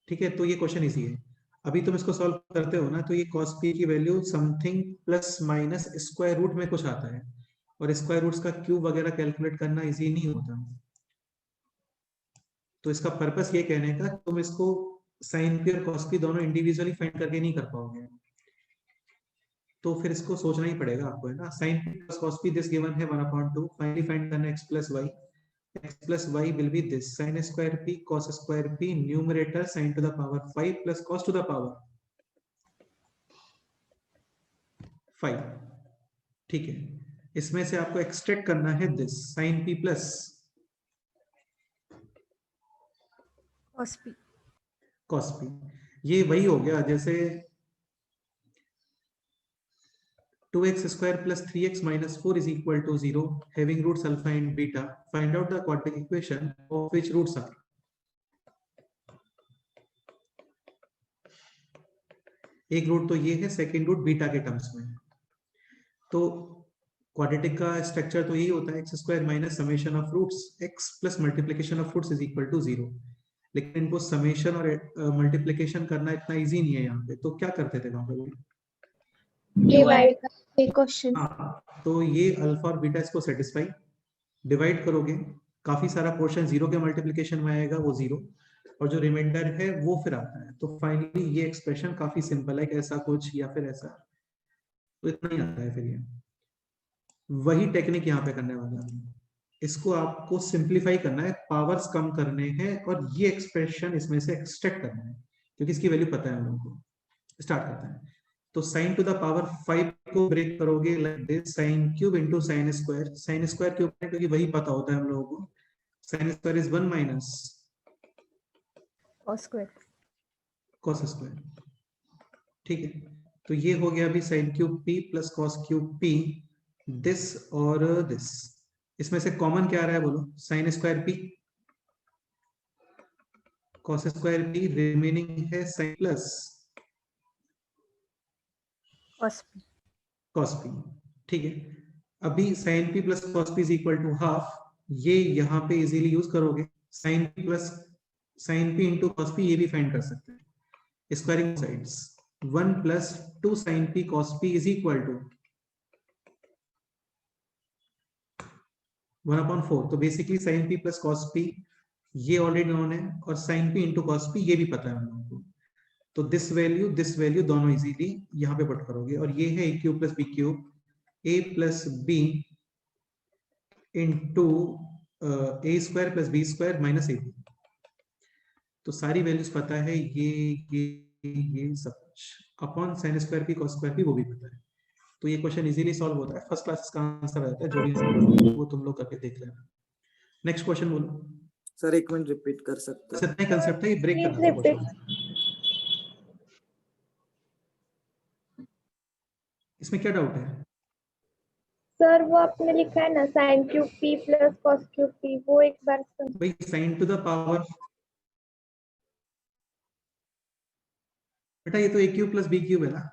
ठीक है, तो ये क्वेश्चन इजी है। अभी तुम इसको सॉल्व करते हो ना, तो ये cos p की value something plus minus square root में कुछ आता है, और स्क्वायर रूट्स का क्यूब वगैरह कैलकुलेट करना इजी नहीं होता। तो इसका पर्पस ये कहने का, तुम इसको sin p और cos p दोनों इंडिविजुअली फाइंड करके नहीं कर पाओगे, तो फिर इसको सोचना ही पड़ेगा आपको, है ना। sin p plus cos p this given है 1/2, फाइनली फाइंड करना x plus y, x plus y will be this sin square p cos square p, numerator sin to the power 5 plus cos to the power 5। ठीक है, इसमें से आपको extract करना है this sin p plus cos p। ये वही हो गया जैसे 2x square plus 3x minus 4 is equal to 0, having roots alpha and beta, find out the quadratic equation of which roots are। एक रूट तो ये है, सेकेंड रूट बीटा के टर्म्स में। तो क्वाड्रेटिक का स्ट्रक्चर तो यही होता है, X square minus summation of roots X plus multiplication of roots is equal to 0। लेकिन इनको समेशन और मल्टीप्लिकेशन करना इतना इजी नहीं है यहाँ पे, तो क्या करते थे वहां पे? क्वेश्चन। हाँ, तो ये अल्फा और बीटा इसको सेटिस्फाई, डिवाइड करोगे, काफी सारा पोर्शन 0 के मल्टीप्लिकेशन में आएगा, वो 0, और जो रिमाइंडर है वो फिर आता है। तो फाइनली ये एक्सप्रेशन काफी सिंपल है, ऐसा कुछ या फिर ऐसा, तो इतना ही आता है। फिर ये वही टेक्निक यहाँ पे करने वाला है, इसको आपको सिंप्लीफाई करना है, पावर्स कम करने हैं, और ये एक्सप्रेशन इसमें से एक्सट्रैक्ट करना है, क्योंकि इसकी वैल्यू पता है हम लोगों को। स्टार्ट करते हैं। तो sin to the power 5 को ब्रेक करोगे like this, sin cube into sin square, sin square cube, क्योंकि वही पता होता है हम लोगों को। sin square is 1 minus cos square। cos square. ठीक है, तो ये हो गया अभी sin cube p plus cos cube p, this और दिस। इसमें से कॉमन क्या आ रहा है बोलो? sin square p, cos square p, remaining है sin plus cos p. cos p, ठीक है। अभी sin p plus cos p is equal to half, ये यहाँ पे इजीली यूज करोगे, sin p plus sin p into cos p, ये भी फाइंड कर सकते हैं, squaring sides, 1 plus 2 sin p cos p is equal to 1/4। तो basically sin p plus cos p ये ऑलरेडी नोन है, और sin p into cos p ये भी पता है हम लोगों को। तो दिस वैल्यू दोनों इजीली यहाँ पे पुट करोगे, और ये है a cube plus b cube, a plus b into a square plus b square minus ab। तो सारी वैल्यूज पता है, ये सब कुछ upon sin square p cos square p वो भी पता है। तो ये क्वेश्चन इजीली सॉल्व होता है, फर्स्ट क्लास का आंसर आता है, जो भी वो तुम लोग करके देख लेना। नेक्स्ट क्वेश्चन बोलो सर, एक मिनट रिपीट कर सकते बस हैं? इतना ही कंसेप्ट है, ये ब्रेक Please करना है repeat. क्वेश्चन। इसमें क्या डाउट है? सर वो आपने लिखा है ना sine cube P plus cos cube P, वो एक बार भाई sin टू द पावर, बेटा ये तो a cube plus b cube है ना।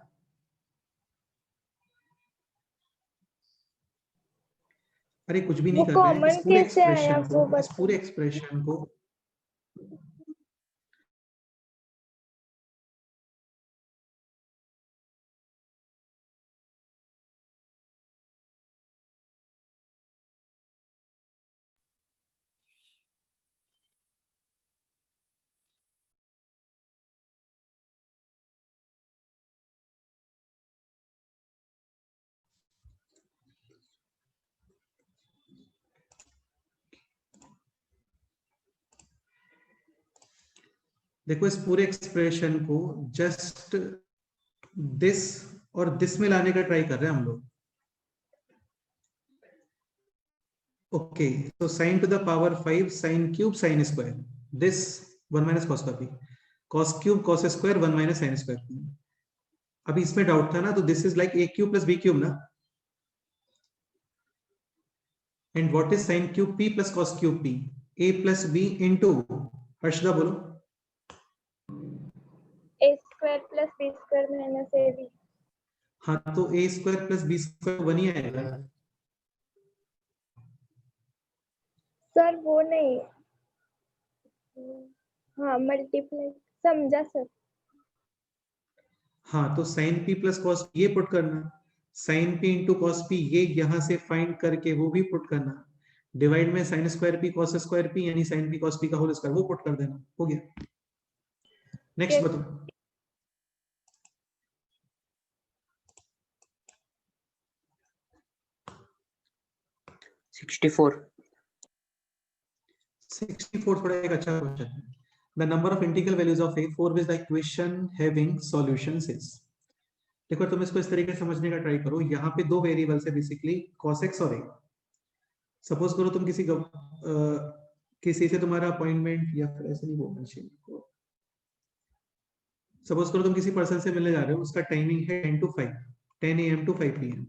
अरे कुछ भी नहीं वो कर रहे हैं, कॉमन कैसे आया वो इस पूरे एक्सप्रेशन को देखो, इस पूरे एक्सप्रेशन को जस्ट दिस और दिस में लाने का ट्राई कर रहे हैं हम लोग। ओके, तो sin to the power 5 sin cube sin square, this 1 minus cos का p, cos cube cos square 1 minus sin square p। अभी इसमें डाउट था ना, तो this is like a cube plus b cube ना, and what is sin cube p plus cos cube p, a plus b into, Harshada बोलो, a square plus b square minus a b. हाँ तो a square plus b square 1 ही आएगा। Sir वो नहीं, हाँ multiply, समझा sir. हाँ तो sin p प्लस cos ये पुट करना, sin p into cos p ये यहां से फाइंड करके वो भी पुट करना, डिवाइड में sin square p cos square p यानी sin p cos p का होल स्क्वायर वो पुट कर देना, हो गया। नेक्स्ट बताओ। 64 64 थोड़ा एक अच्छा क्वेश्चन है। The number of integral values of a for which the equation having solutions is। देखो तुम इसको इस तरीके से समझने का ट्राई करो, यहाँ पे दो वेरिएबल्स है बेसिकली cos x और a। सपोज करो तुम किसी से तुम्हारा अपॉइंटमेंट, या फिर ऐसे नहीं बोलना चाहिए, सपोज करो तुम किसी पर्सन से मिलने जा रहे हो, उसका टाइमिंग है 10 AM to 5 PM।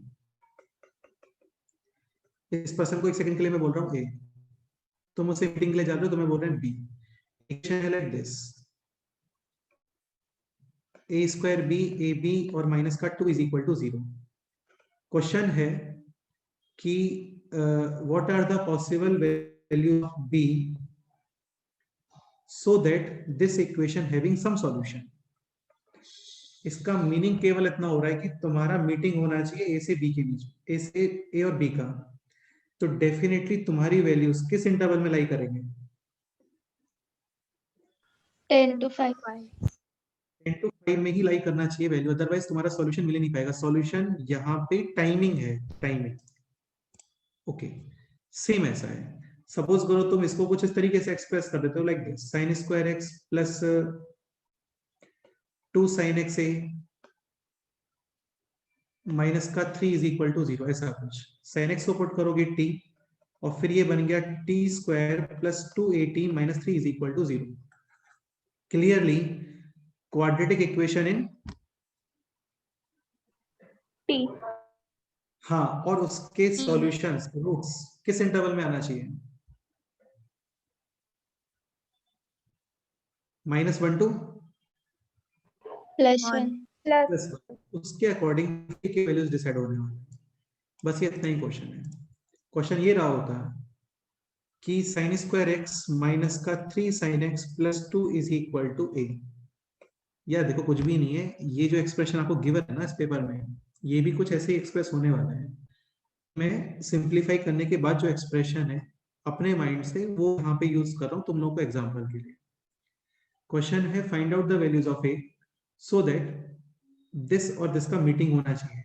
इस पर्सन को एक सेकंड के लिए मैं बोल रहा हूँ a, तुम उसे मीटिंग के लिए जा रहे हो, तुम्हें बोल रहे हैं b। इक्वेशन है like this, a square b ab और माइनस का 2 इज इक्वल टू 0। क्वेश्चन है कि what are the possible value of b so that this equation having some solution. इसका मीनिंग केवल इतना हो रहा है कि तुम्हारा मीटिंग होना चाहिए a से b के बीच, a से a और b का, तो डेफिनेटली तुम्हारी वैल्यूज किस इंटरवल में लाई करेंगे? 10 to 5। 10 to 5 में ही लाई करना चाहिए वैल्यू, अदरवाइज तुम्हारा सॉल्यूशन मिल ही नहीं पाएगा। सॉल्यूशन यहाँ पे टाइमिंग है, टाइमिंग। ओके, सेम ऐसा है। सपोज करो तुम इसको कुछ इस तरीके से एक्सप्रेस कर देते हो like this, sin square x plus 2 sin x a minus का 3 इज इक्वल टू 0, ऐसा कुछ। sin x को पुट करोगे t, और फिर ये बन गया t square plus 2at minus 3 is equal to 0। Clearly quadratic equation in T. हाँ, और उसके सॉल्यूशंस रूट्स किस इंटरवल में आना चाहिए? -1 to +1। प्लस प्लस उसके अकॉर्डिंग के वैल्यूज डिसाइड होने वाले हैं। बस ये इतना ही क्वेश्चन है। क्वेश्चन ये रहा होता कि साइन स्क्वायर एक्स माइनस का 3 sine x plus 2 is equal to a. यार देखो कुछ भी नहीं है, ये जो एक्सप्रेशन आपको गिवन है ना इस पेपर में, ये भी कुछ ऐसे ही एक्सप्रेस होने वाला है। मैं सिंप्लीफाई करने के बाद जो एक्सप्रेशन है अपने माइंड से वो यहाँ पे यूज कर रहा हूँ तुम लोगों को एग्जाम्पल के लिए। क्वेश्चन है find out the values of A so that this और दिस का मीटिंग होना चाहिए।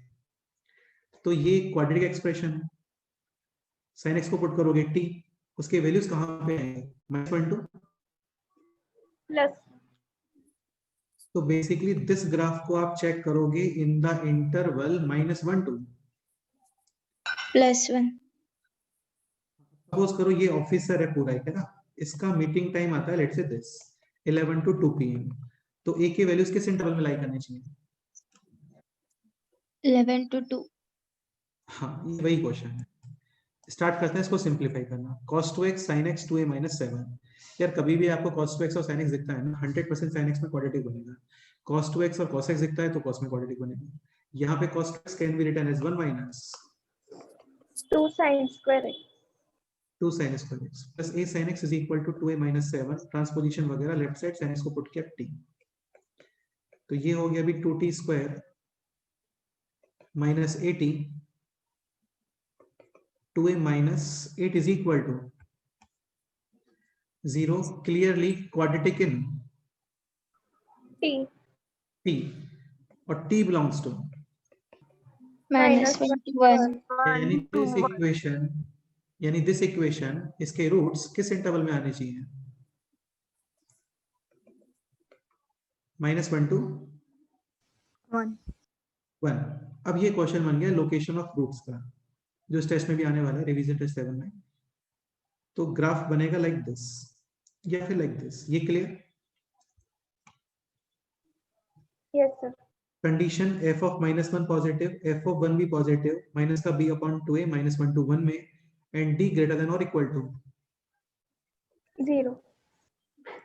तो ये क्वाड्रेटिक एक्सप्रेशन है, साइन एक्स को पुट करोगे टी, उसके वैल्यूज कहाँ पे आएंगे -1 2। प्लस तो बेसिकली दिस ग्राफ को आप चेक करोगे इन द इंटरवल -1 2। +1 सपोज करो ये ऑफिसर है पूरा, है ना, इसका मीटिंग टाइम आता है let's say this 11 to 2 PM। तो ए के वैल्यूज किस इंटरवल में लाई करनी चाहिए? 11 to 2 हाँ ये वही क्वेश्चन है। स्टार्ट करते हैं इसको सिंप्लीफाई करना। cos 2x sin x 2a - 7। यार कभी भी आपको cos 2x और sin x दिखता है ना 100% sin x में क्वाड्रेटिक बनेगा। cos 2x और cos x दिखता है तो cos में क्वाड्रेटिक बनेगा। यहाँ पे cos 2x can be written as 1 minus 2 sin square x 2 sin square x plus a sin x is equal to 2a - 7। Transposition वगैरह लेफ्ट साइड sin x को पुट किया t। तो ये हो गया अभी 2t square minus 80 2a minus 8 is equal to 0। clearly quadratic in t t और t belongs to -21 यानी दिस इक्वेशन इसके रूट्स किस इंटरवल में आने चाहिए? -1 to 1 1। अब ये क्वेश्चन बन गया लोकेशन ऑफ रूट्स का, जो इस टेस्ट में भी आने वाला है, रिवीजन टेस्ट 7 में। तो ग्राफ बनेगा लाइक दिस या फिर लाइक दिस। ये clear? yes sir condition f of -1 positive, f of 1 भी पॉजिटिव, माइनस का b/2a -1 to 1 में, एंड d ग्रेटर देन और इक्वल टू 0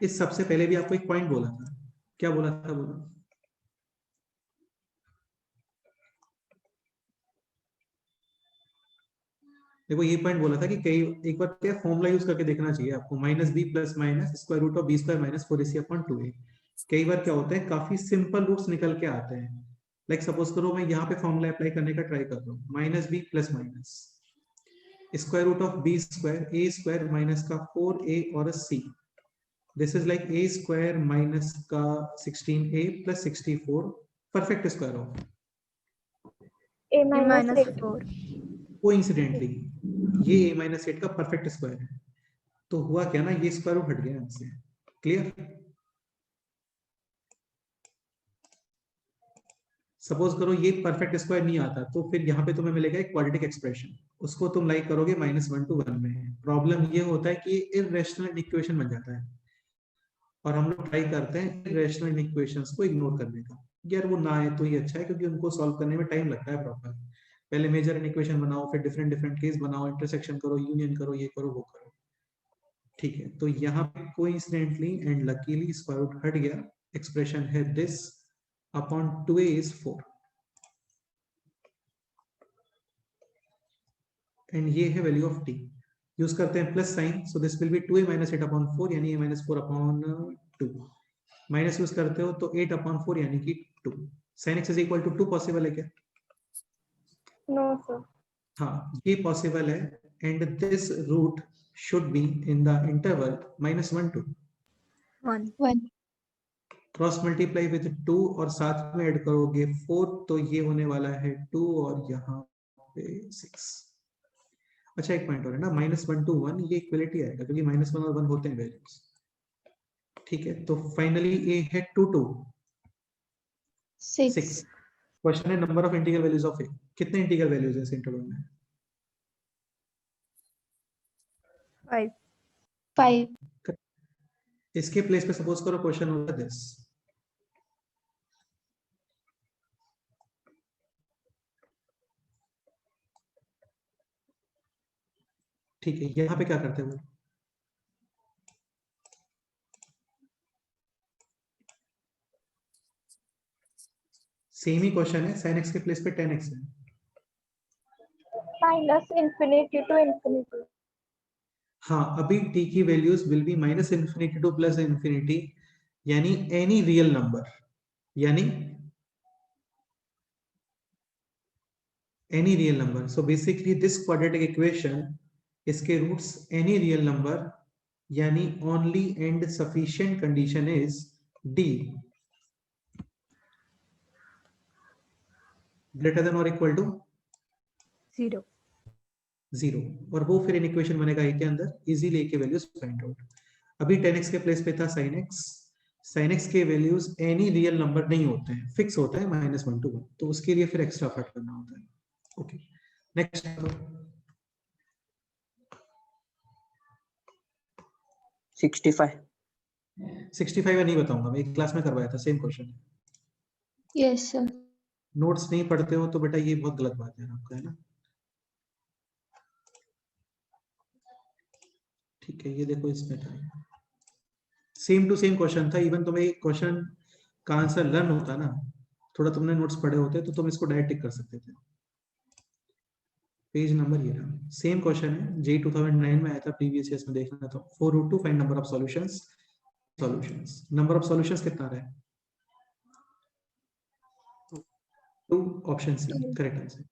इस सबसे पहले भी आपको एक पॉइंट बोला था। क्या बोला था? बोला देखो ये पॉइंट बोला था कि कई एक बार क्या फॉर्मूला यूज करके देखना चाहिए आपको। -b plus minus square root of b square minus 4ac/2a। कई बार क्या होता है काफी सिंपल रूट्स निकल के आते हैं। लाइक सपोज करो मैं यहाँ पे फॉर्मूला अप्लाई करने का ट्राई कर रहा हूँ, -b plus minus square root of b square a square minus का 4a और c। This is like a square minus का 16a plus 64 perfect square of a -4 -8 coincidentally ये a-8 का परफेक्ट स्क्वायर है। तो हुआ क्या ना, ये स्क्वायर रूट हट गया हमसे। क्लियर? सपोज करो ये परफेक्ट स्क्वायर नहीं आता तो फिर यहाँ पे तुम्हें मिलेगा एक क्वाड्रेटिक एक्सप्रेशन, उसको तुम लाइक करोगे -1 to 1 में। प्रॉब्लम ये होता है कि इररेशनल इक्वेशन बन जाता है और हम लोग ट्राई करते हैं इररेशनल इक्वेशंस को इग्नोर करने का। यार वो ना आए तो ही अच्छा है, क्योंकि उनको सॉल्व करने में टाइम लगता है प्रॉपर। पहले मेजर इक्वेशन बनाओ, फिर डिफरेंट डिफरेंट केस बनाओ, इंटरसेक्शन करो, यूनियन करो, ये करो वो करो। ठीक है, तो यहाँ पे coincidentally and luckily square root हट गया। एक्सप्रेशन है this upon 2a is 4 and ये है वैल्यू ऑफ t। यूज करते हैं plus sign, so this will B 2a - 8/4 यानी a - 4/2। माइनस यूज करते हो तो 8/4 यानी कि 2। sin x is equal to 2 possible है क्या? no sir हाँ ये पॉसिबल है। And this root should be in the interval -1 to 1 cross multiply with 2 और साथ में ऐड करोगे 4, तो ये होने वाला है 2 और यहाँ पे 6। अच्छा एक पॉइंट और है ना, -1 to 1 ये इक्वलिटी आएगा क्योंकि -1 और 1 होते हैं वैल्यूज। ठीक है, तो फाइनली ए है 2 2 6। क्वेश्चन है number of integral values of a. कितने इंटीग्रल वैल्यूज हैं इस इंटरवल में? 5 इसके प्लेस पे सपोज करो क्वेश्चन होता है दिस। ठीक है, यहाँ पे क्या करते हैं वो? सेम ही क्वेश्चन है, sin x के प्लेस पे tan x है। minus infinity to infinity. हाँ, अभी t की values will be minus infinity two plus infinity, यानी एनी रियल नंबर, यानी any real number. So basically this quadratic equation, इसके roots any real number, यानी only and sufficient condition is D greater than or equal to 0. 0, और वो फिर in equation बनेगा ए के अंदर, इजीली ए के वैल्यूज फाइंड आउट। अभी tan x के प्लेस पे था sin x के वैल्यूज एनी रियल नंबर नहीं होते हैं, फिक्स होता है -1 to 1, तो उसके लिए फिर एक्स्ट्रा एफर्ट करना होता है। ओके, नेक्स्ट 65 नहीं बताऊंगा मैं, एक क्लास में करवाया था, सेम क्वेश्चन है। Yes sir. नोट्स नहीं पढ़ते हो तो बेटा ये बहुत गलत बात है आपका, है ना। ठीक है, ये देखो इसमें था सेम टू सेम क्वेश्चन था। इवन तुम्हें क्वेश्चन का आंसर लर्न होता ना, थोड़ा तुमने नोट्स पढ़े होते तो तुम इसको डायरेक्ट टिक कर सकते थे। पेज नंबर ये रहा, सेम क्वेश्चन है, जे 2009 में आया था, प्रीवियस ईयर्स में देखना था। 4√2 find number of solutions. Number of solutions कितना रहा है? 2, ऑप्शन सी करेक्ट आंसर।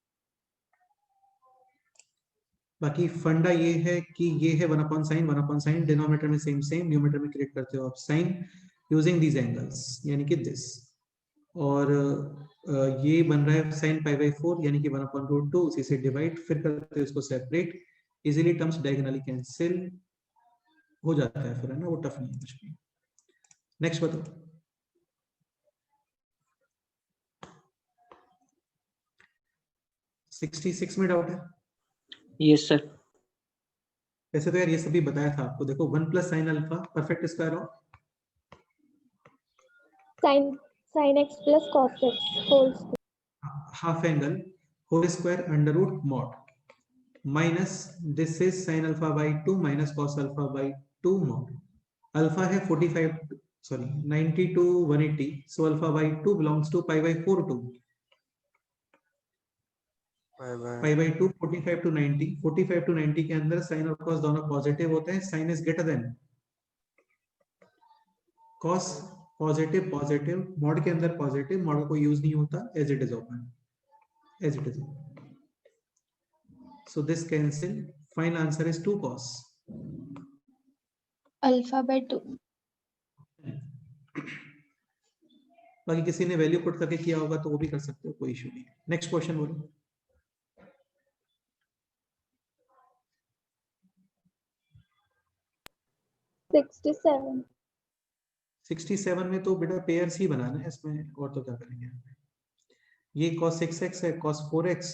बाकी फंडा ये है कि ये है 1/sin, डिनोमिनेटर में सेम, न्यूमरेटर में क्रिएट करते हो आप साइन यूजिंग दीज एंगल्स, यानी कि दिस, और ये बन रहा है sin π/4 यानी कि 1/√2, उसी से डिवाइड, फिर करते हैं इसको separate, easily terms diagonally cancel हो जाता है फिर, है ना, वो टफ नहीं है कुछ भी। नेक्स्ट बताओ, $66 में डाउट है? Yes sir. वैसे तो यार ये सभी बताया था आपको, देखो 1 + sin α perfect square of sin x plus cos x whole square. Half angle whole square √ mod minus this is sin α/2 minus cos α/2 mod। Alpha है 90 to 180, so α/2 belongs to π/4 to π/2 45 to 90, 45 to 90 के अंदर sign और cos दोनों positive होते हैं, sine is greater than cos, positive mod के अंदर positive, mod का कोई यूज नहीं होता, as it is open, as it is. So this cancel, final answer is 2 cos α/2। बाकी किसी ने वैल्यू पुट करके किया होगा तो वो भी कर सकते हो, कोई इशू नहीं। नेक्स्ट क्वेश्चन बोलो। $67. 67 में तो बेटा पेयर्स ही बनाना है इसमें, और तो क्या करेंगे। ये cos 6x है, cos 4x,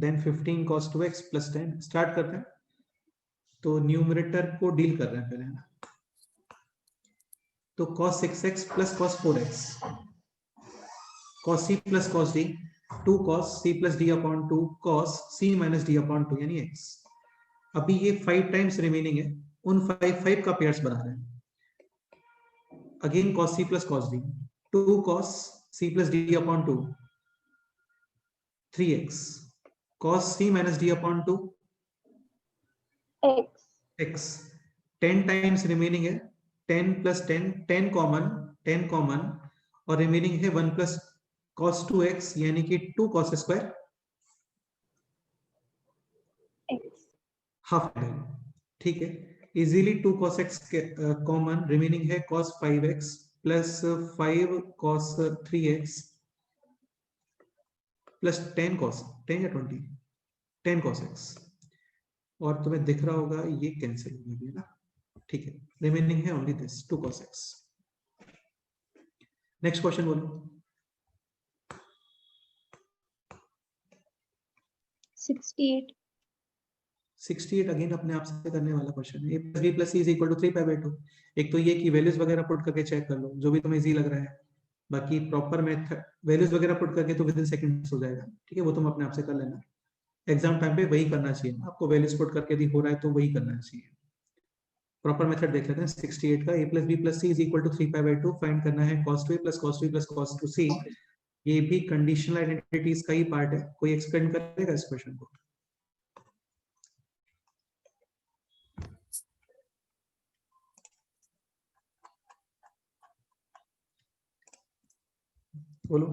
then 15 cos 2x प्लस 10। स्टार्ट करते हैं, तो न्यूमरेटर को डील कर रहे हैं पहले, है ना। तो cos 6x plus cos 4x, cos c plus cos d, 2 cos c plus d/2 cos c minus d/2 यानी x। अभी ये 5 टाइम्स रिमेनिंग है, उन 5 का पेयर्स बना रहे हैं। Again cos c plus cos d, 2 cos c plus d/2 3x, cos c minus d/2 x, 10 times remaining है, 10 plus 10 कॉमन, और रिमेनिंग है 1 plus cos 2x यानी कि 2 cos स्क्वायर हाफ, ठीक है। Easily 2 cos x common, remaining है cos 5x plus 5 cos 3x plus 10 cos 10 या 20 10 cos x, और तुम्हें दिख रहा होगा ये कैंसिल हो गया ना, ठीक है। रिमेनिंग है only this 2 cos x। Next question बोलो। 68 अगेन अपने आप से करने वाला क्वेश्चन है। a + b + c = 3π/2। एक तो ये कि वैल्यूज वगैरह पुट करके चेक कर लो, जो भी तुम्हें इजी लग रहा है। बाकी प्रॉपर मेथड वैल्यूज वगैरह पुट करके तो विद इन सेकंड्स हो जाएगा, ठीक है। वो तुम अपने आप से कर लेना, एग्जाम टाइम पे वही करना चाहिए आपको, वैल्यूज पुट करके यदि हो रहा है तो वही करना चाहिए। प्रॉपर मेथड देख लेते हैं 68 का। a + b + c = 3π/2 फाइंड करना है cos 2a + cos 2 + cos 2c, ये भी कंडीशनल आइडेंटिटीज का ही पार्ट है। कोई एक्सप्लेन करेगा इस क्वेश्चन को? बोलो।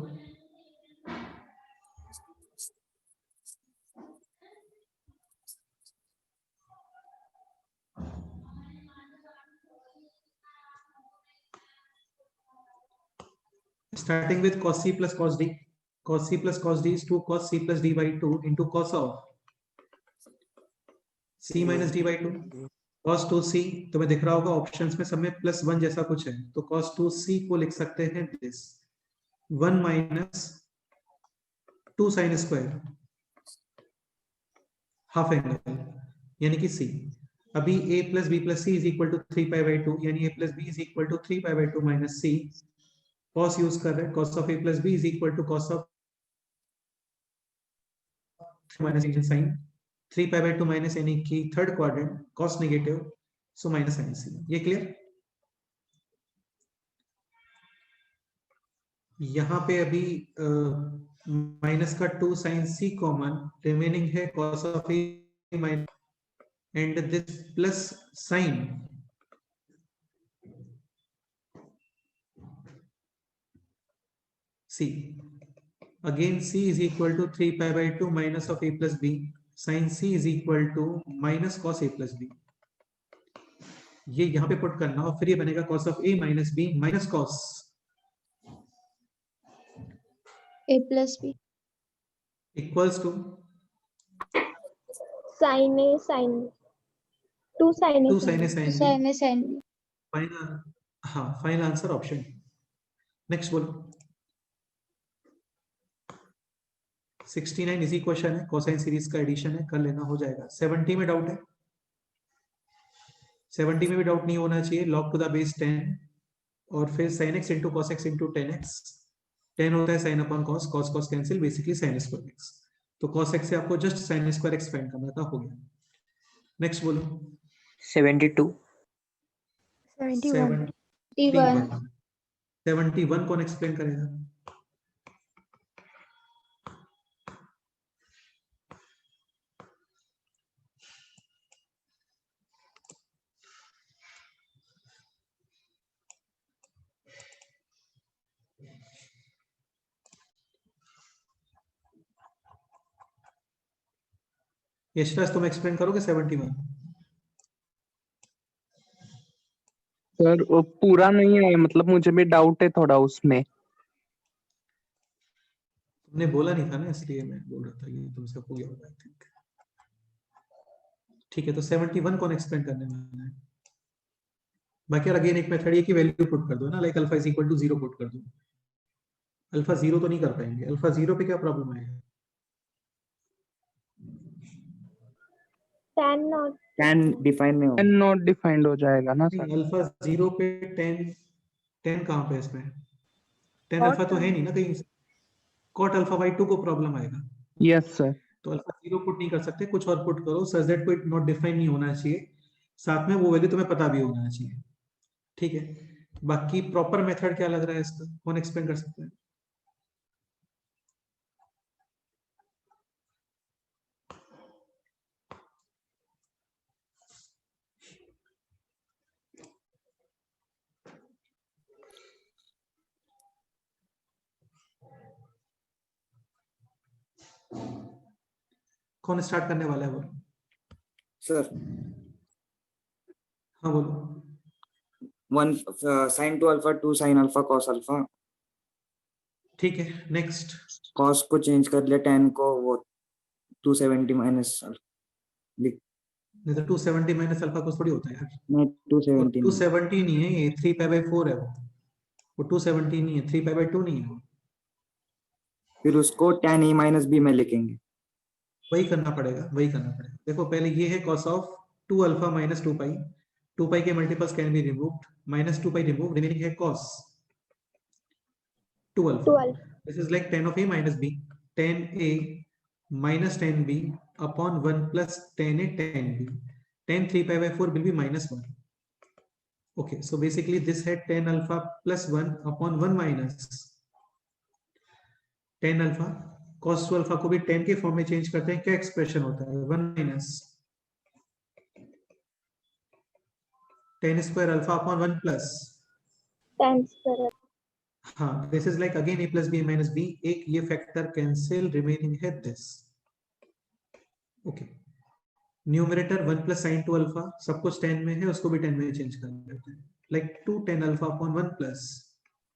Starting with cos c plus cos d. Cos c plus cos d is 2 cos c plus d by 2 into cos of c minus d by 2. cos 2c तुम्हें दिख रहा होगा ऑप्शंस में सब में +1 जैसा कुछ है, तो cos 2c को लिख सकते हैं this 1 minus 2 sin square half angle यानी कि c। अभी a plus b plus c is equal to 3 pi by 2 यानी a plus b is equal to 3 pi by 2 minus c। cos use कर रहे हैं, cos of a plus b is equal to cos of minus sin 3 pi by 2 minus यानी कि third quadrant cos negative so minus sin c। ये clear? यहाँ पे अभी minus का 2 sin c कॉमन, रिमेनिंग है cos of a minus and this plus sin c. Again c is equal to 3 pi by 2 minus of a plus b, sin c is equal to minus cos a plus b। ये यहाँ पे put करना और फिर ये बनेगा cos of a minus b minus cos A plus B. equals to sin A sin 2 sin A 2 sin a sin b। Sin A sin B. Final, हाँ final answer option. Next बोलो। 69 easy question है, cosine series का addition है, कर लेना हो जाएगा। 70 में डाउट है? 70 में भी डाउट नहीं होना चाहिए। log टू द बेस 10 और फिर sin x into cos x into 10x। 10 होता है sin upon cos, cos cos cancel, basically sin square x। तो cos x से आपको just sin square x find करना था, हो गया। नेक्स्ट बोलो। 72 71 71 कौन एक्सप्लेन करेगा? यशराज तुम एक्सप्लेन करोगे 71? सर वो पूरा नहीं है, मतलब मुझे भी डाउट है थोड़ा उसमें। तुमने बोला नहीं था ना, इसलिए मैं बोल रहा था ये तुमसे हो गया होगा आई थिंक। ठीक है, तो 71 कौन एक्सप्लेन करने वाला है? बाकी यार अगेन एक मेथड ये कि वैल्यू पुट कर दो ना, like alpha is equal to 0 put कर दो। अल्फा 0 तो नहीं कर पाएंगे, अल्फा 0 पे क्या प्रॉब्लम आएगा? tan not tan डिफाइन नहीं होगा। एंड नॉट डिफाइंड हो जाएगा ना सर। अल्फा 0 पे 10 कहां पे इसमें? 10 Cot अल्फा तो है नहीं ना कहीं से। cot अल्फा बाई 2 को प्रॉब्लम आएगा। Yes sir. तो अल्फा 0 पुट नहीं कर सकते, कुछ और पुट करो सच दैट कोई नॉट डिफाइन नहीं होना चाहिए, साथ में वो वैल्यू तुम्हें पता भी होना चाहिए। ठीक है, बाकी प्रॉपर मेथड क्या लग रहा है इसका, कौन एक्सप्लेन कर सकते हैं? कौन स्टार्ट करने वाला है बोलो? सर हाँ बोलो। 1 sin 2 alpha 2 sin alpha cos alpha. ठीक है, नेक्स्ट। cos को चेंज कर लिया, tan को वो 270 माइनस नहीं तो 270 माइनस अल्फा कुछ थोड़ी होता है यार। नहीं 270 270 नहीं है ये, 3 पाई बाई 4 है वो 270 नहीं है, 3 पाई बाई 2 नहीं है वो। फिर उसको tan a माइनस b में लिखेंगे। वही करना पड़ेगा, वही करना पड़ेगा। देखो पहले ये है cos ऑफ 2 अल्फा माइनस 2 पाई, 2 पाई के multiples can be removed, minus 2 pi remove, remaining है cos 2 alpha. 12 this is like tan of a minus b, tan a minus tan b upon 1 plus tan a tan b, tan 3 pi by 4 will be minus 1. Okay, so basically this had tan alpha plus 1 upon 1 minus tan alpha cos two alpha को भी tan के form में change करते हैं, क्या expression होता है 1 minus tan square alpha upon 1 plus, tan square हाँ this is like again a plus B minus B, एक ये फैक्टर कैंसिल, रिमेनिंग है this. Okay, numerator 1 plus sine two alpha, सब कुछ tan में है, उसको भी tan में चेंज कर देते हैं, like 2 tan alpha upon 1 plus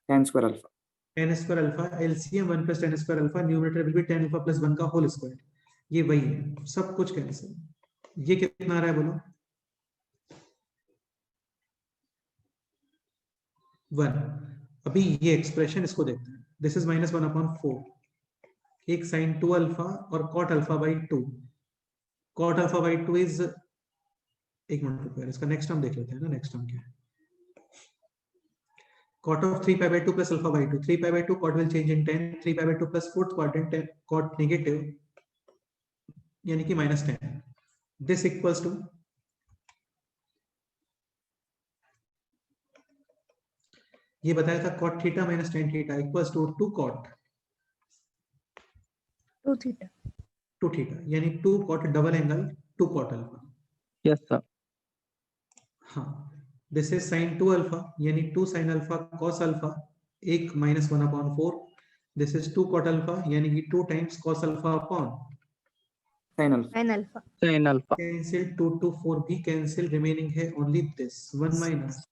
tan square alpha. tan square alpha, LCM 1 plus tan square alpha, numerator will be tan alpha plus 1 का होल स्क्वायर, ये वही है, सब कुछ कैंसिल। ये कितना आ रहा है बोलो 1। अभी ये एक्सप्रेशन इसको देखते हैं, दिस इज माइनस 1 अपॉन 4, एक साइन 2 अल्फा और cot alpha by 2, cot alpha by 2 is, एक मिनट रुको यार, इसका नेक्स्ट टर्म देख लेते हैं ना, नेक्स्ट टर्म क्या है, cot of 3 pi by 2 plus alpha by 2, 3 pi by 2 cot will change in tan, 3 pi by 2 plus fourth quadrant cot negative यानी कि minus 10, this equals to ये बताया था cot theta minus tan theta equals to 2 cot 2 theta. 2 theta यानी 2 cot double angle 2 cot alpha, Yes, sir. हाँ this is sin 2 alpha यानी 2 sin alpha cos alpha, एक minus 1 upon 4, this is 2 cot alpha यानी कि 2 times cos alpha upon Sin alpha. Sin alpha. Sin alpha. cancel, 2 to 4 भी cancel, remaining है only this 1 minus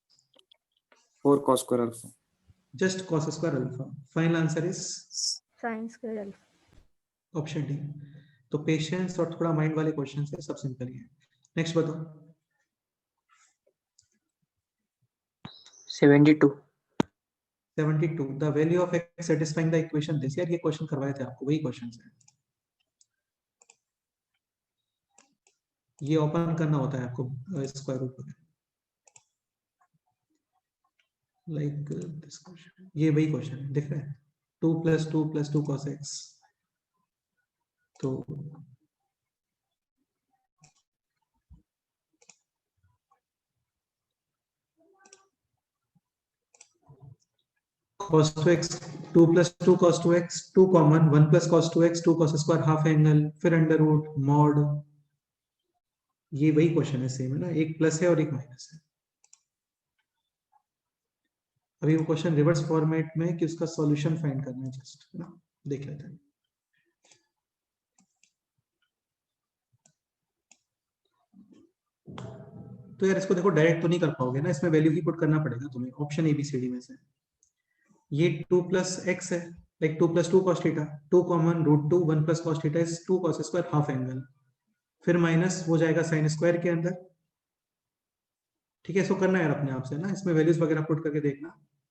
4 cos square alpha. just cos square alpha, final answer is Sin square alpha. Option D. तो patience और थोड़ा mind वाले question है, सब simple ही है। Next बताओ 72. 72 the value of x satisfying the equation this, यार ये क्वेश्चन करवाए थे आपको, वही क्वेश्चन है, ये ओपन करना होता है आपको स्क्वायर रूट वगैरह, लाइक दिस क्वेश्चन, ये वही क्वेश्चन है, दिख रहा है 2 plus 2 plus 2 cos x, तो cos 2x 2 plus 2 cos 2x 2 common 1 plus cos 2x 2 cos square half angle, फिर अंडर रूट मॉड, ये वही क्वेश्चन है, सेम है ना, एक प्लस है और एक माइनस है। अभी वो क्वेश्चन रिवर्स फॉर्मेट में कि उसका सॉल्यूशन फाइंड करना है, जस्ट है ना, देख लेते हैं। तो यार इसको देखो डायरेक्ट तो नहीं कर पाओगे ना, इसमें वैल्यू ही पुट करना पड़ेगा तुम्हें, ऑप्शन ABCD में से। ये 2 plus x है, like 2 plus 2 cos theta, 2 common root 2 1 plus cos theta is 2 cos square half angle, फिर माइनस हो जाएगा साइन स्क्वायर के अंदर, ठीक है। इसको करना है यार अपने आप से ना, इसमें वैल्यूज वगैरह पुट करके देखना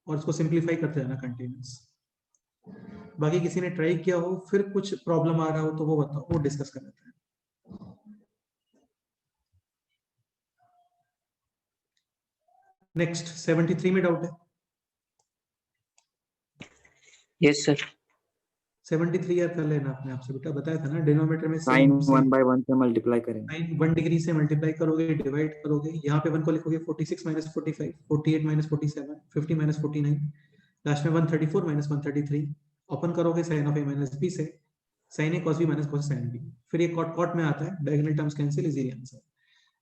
और इसको सिंप्लीफाई करते रहना कंटिन्यूअस। बाकी किसी ने ट्राई किया हो, फिर कुछ प्रॉब्लम आ रहा हो तो वो बताओ, वो डिस्कस कर लेते हैं। नेक्स्ट 73 में डाउट है? Yes, sir. 73 यार कर लेना अपने आप से बेटा, बताया था ना डिनोमिनेटर में sin 1 by 1 से मल्टीप्लाई करेंगे, साइन 1 डिग्री से मल्टीप्लाई करोगे, डिवाइड करोगे, यहाँ पे 1 को लिखोगे 46 माइनस 45, 48 माइनस 47, 50 माइनस 49, लास्ट में 134 माइनस 133, ओपन करोगे sine of a minus b से, sine a cos b minus cos sin b, फिर ये कॉट कॉट में आता है, diagonal terms cancel, easy answer.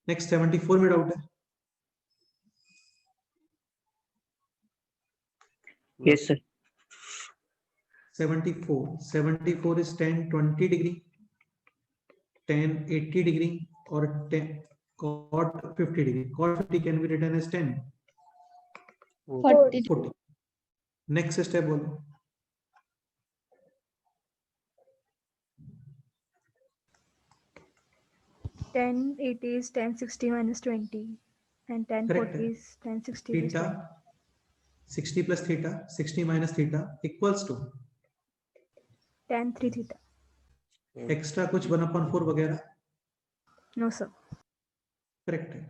Next 74 में डाउट है? Yes, sir. 74 is tan 20 degree, tan 80 degree और tan cot 50 degree, cot 50 can be written as tan 40. 40। Next step बोलो। Tan 80 is tan 60 minus 20, and tan Correct 40 is tan 60 plus theta 20. 60 plus theta 60 minus theta equals to Tan 3 theta. Extra कुछ 1/4 वगैरह, No, sir. Correct है।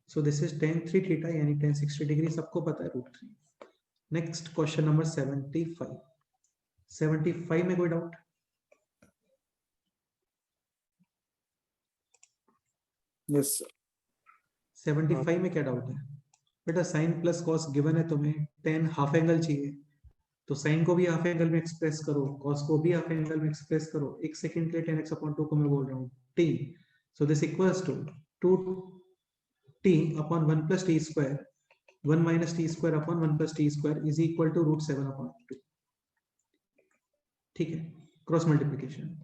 So this is tan 3 theta यानी tan 60 degree, सबको पता है √3। Next question number 75 में कोई doubt? yes sir. 75 में क्या डाउट है बेटा? साइन प्लस कॉस गिवन है तुम्हें, tan हाफ एंगल चाहिए, तो साइन को भी हाफ एंगल में एक्सप्रेस करो, कॉस को भी हाफ एंगल में एक्सप्रेस करो। एक सेकंड के लिए 10x/2 को मैं बोल रहा हूँ t, so this equals to 2t/1 + t², 1 - t²/1 + t² is equal to √7/2। ठीक है, cross multiplication.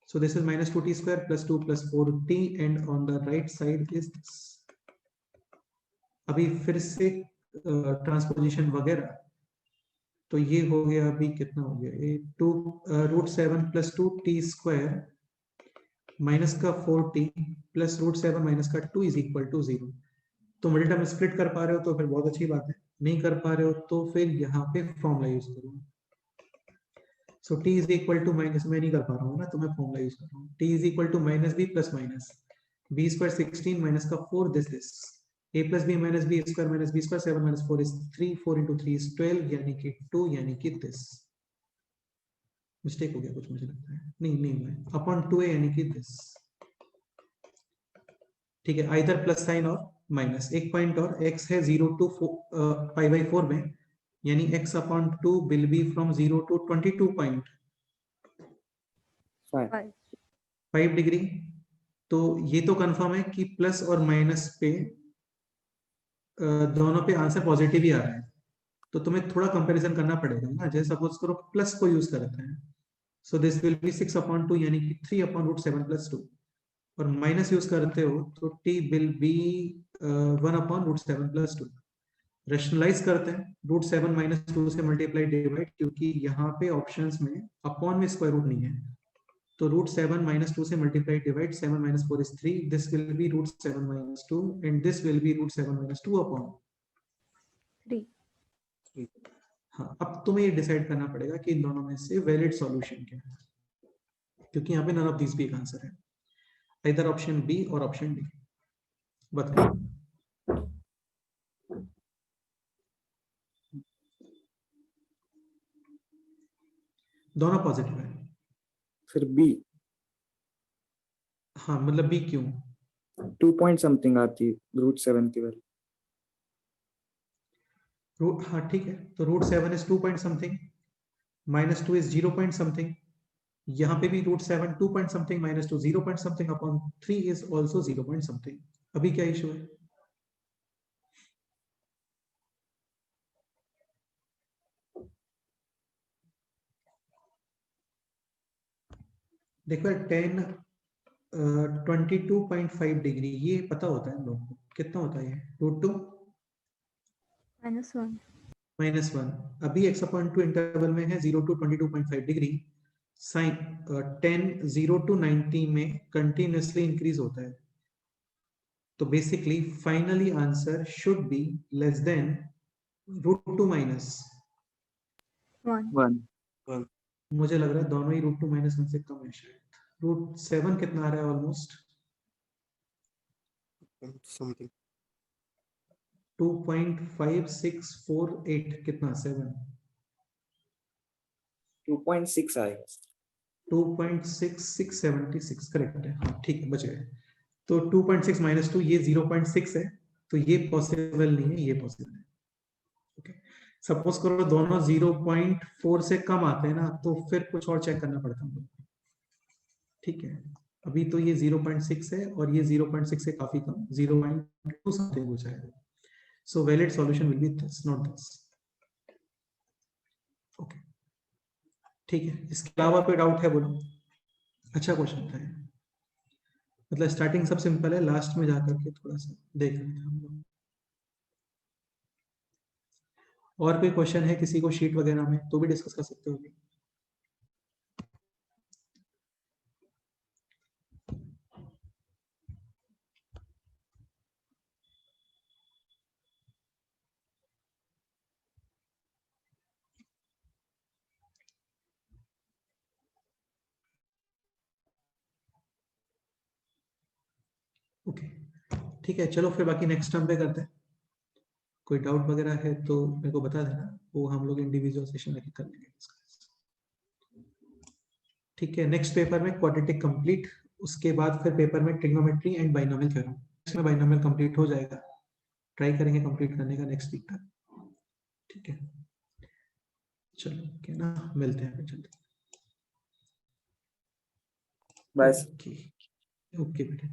So this is -2t² + 2 + 4t and on the right side is this. अभी फिर से ट्रांसपोजिशन वगैरह, तो ये हो गया अभी कितना हो गया, 2 √7 + 2t² माइनस का 4t + √7 - का 2 इज इक्वल टू 0। तो मिडिल टर्म स्प्लिट कर पा रहे हो तो फिर बहुत अच्छी बात है, नहीं कर पा रहे हो तो फिर यहाँ पे फॉर्मूला यूज करो। So t is equal to minus, मैं नहीं कर पा रहा हूँ ना तो मैं फॉर्मूला यूज कर रहा हूँ, t is equal to -b + -b² 16 minus का 4 this a + b - b² - b² 7 - 4 is 3, 4 × 3 is 12 यानी कि 2 यानी कि दिस। मिस्टेक हो गया कुछ मुझे लगता है, नहीं हुआ, अपॉन 2a यानी कि दिस। ठीक है, आइदर प्लस साइन और माइनस। एक पॉइंट और, x है 0 to π/4 में, यानी x/2 will be from 0 to 22.5 degree. तो ये तो कंफर्म है कि प्लस और माइनस पे दोनों पे आंसर पॉजिटिव ही आ रहा है, तो तुम्हें थोड़ा कंपैरिजन करना पड़ेगा ना। जैसे सपोज करो प्लस को यूज करते हैं, सो दिस विल बी 6/2 यानी कि 3/√7 + 2, और माइनस यूज करते हो तो t विल बी 1/√7 + 2। रेशनलाइज करते हैं, √7 - 2 से मल्टीप्लाई डिवाइड, क्योंकि यहाँ पे ऑप्शंस में अपॉन में स्क्वायर रूट नहीं है, तो √7 - 2 से multiply divide, 7 - 4 is 3, this will be √7 - 2 and this will be √7 - 2 upon 3। हाँ, अब तुम्हें ये डिसाइड करना पड़ेगा कि इन दोनों में से वैलिड सॉल्यूशन क्या है, क्योंकि यहाँ पे नन ऑफ दिस भी एक आंसर है, इधर ऑप्शन बी और ऑप्शन डी। बताओ, दोनों पॉजिटिव है, फिर बी। हाँ मतलब बी क्यों? 2 पॉइंट समथिंग आती √7 की वैल्यू। हाँ ठीक है, तो √7 is 2 point something, -2 is 0 point something, यहाँ पे भी √7 2 point something, -2 0 point something, upon 3 is also 0 point something। अभी क्या इशू है? देखो 22.5 डिग्री, ये पता होता है हम लोग को, कितना होता है ये? √2 -1। अभी x/2 इंटरवल में है 0 to 22.5 डिग्री, साइन 10 0 to 90 में कंटिन्यूअसली इंक्रीज होता है, तो basically finally answer should be less than √2 - 1 मुझे लग रहा है दोनों ही √2 - 1 से कम है शायद। √7 कितना आ रहा है? ऑलमोस्ट समथिंग 2.5648, कितना 7 2.6 आएगा। 2.6676 करेक्ट है, हाँ ठीक है, बच गए। तो 2.6 - 2 ये 0.6 है, तो ये पॉसिबल नहीं है, ये पॉसिबल है। ओके, सपोज करो दोनों 0.4 से कम आते हैं ना, तो फिर कुछ और चेक करना पड़ता है। ठीक है, अभी तो ये 0.6 है और ये 0.6 से काफी कम, 0.2 समथिंग हो जाएगा। So valid solution will be this, not this. Okay ठीक है, इसके अलावा कोई डाउट है बोलो? अच्छा क्वेश्चन था, मतलब स्टार्टिंग सब सिंपल है, लास्ट में जाकर के थोड़ा सा देख रहे हैं हम लोग। और कोई क्वेश्चन है किसी को शीट वगैरह में, तो भी डिस्कस कर सकते हो। ओके ठीक है, चलो फिर बाकी नेक्स्ट टर्म पे करते हैं। कोई डाउट वगैरह है तो मेरे को बता देना, वो हम लोग इंडिविजुअल सेशन लेके कर लेंगे। ठीक है, नेक्स्ट पेपर में क्वाड्रेटिक कंप्लीट, उसके बाद फिर पेपर में ट्रिग्नोमेट्री एंड बाइनोमियल थ्योरम। इसमें बाइनोमियल कंप्लीट हो जाएगा, ट्राई करेंगे कंप्लीट करने का नेक्स्ट वीक तक। ठीक है, चलो ओके ना, मिलते हैं जल्दी। बस ओके ओके बेटा।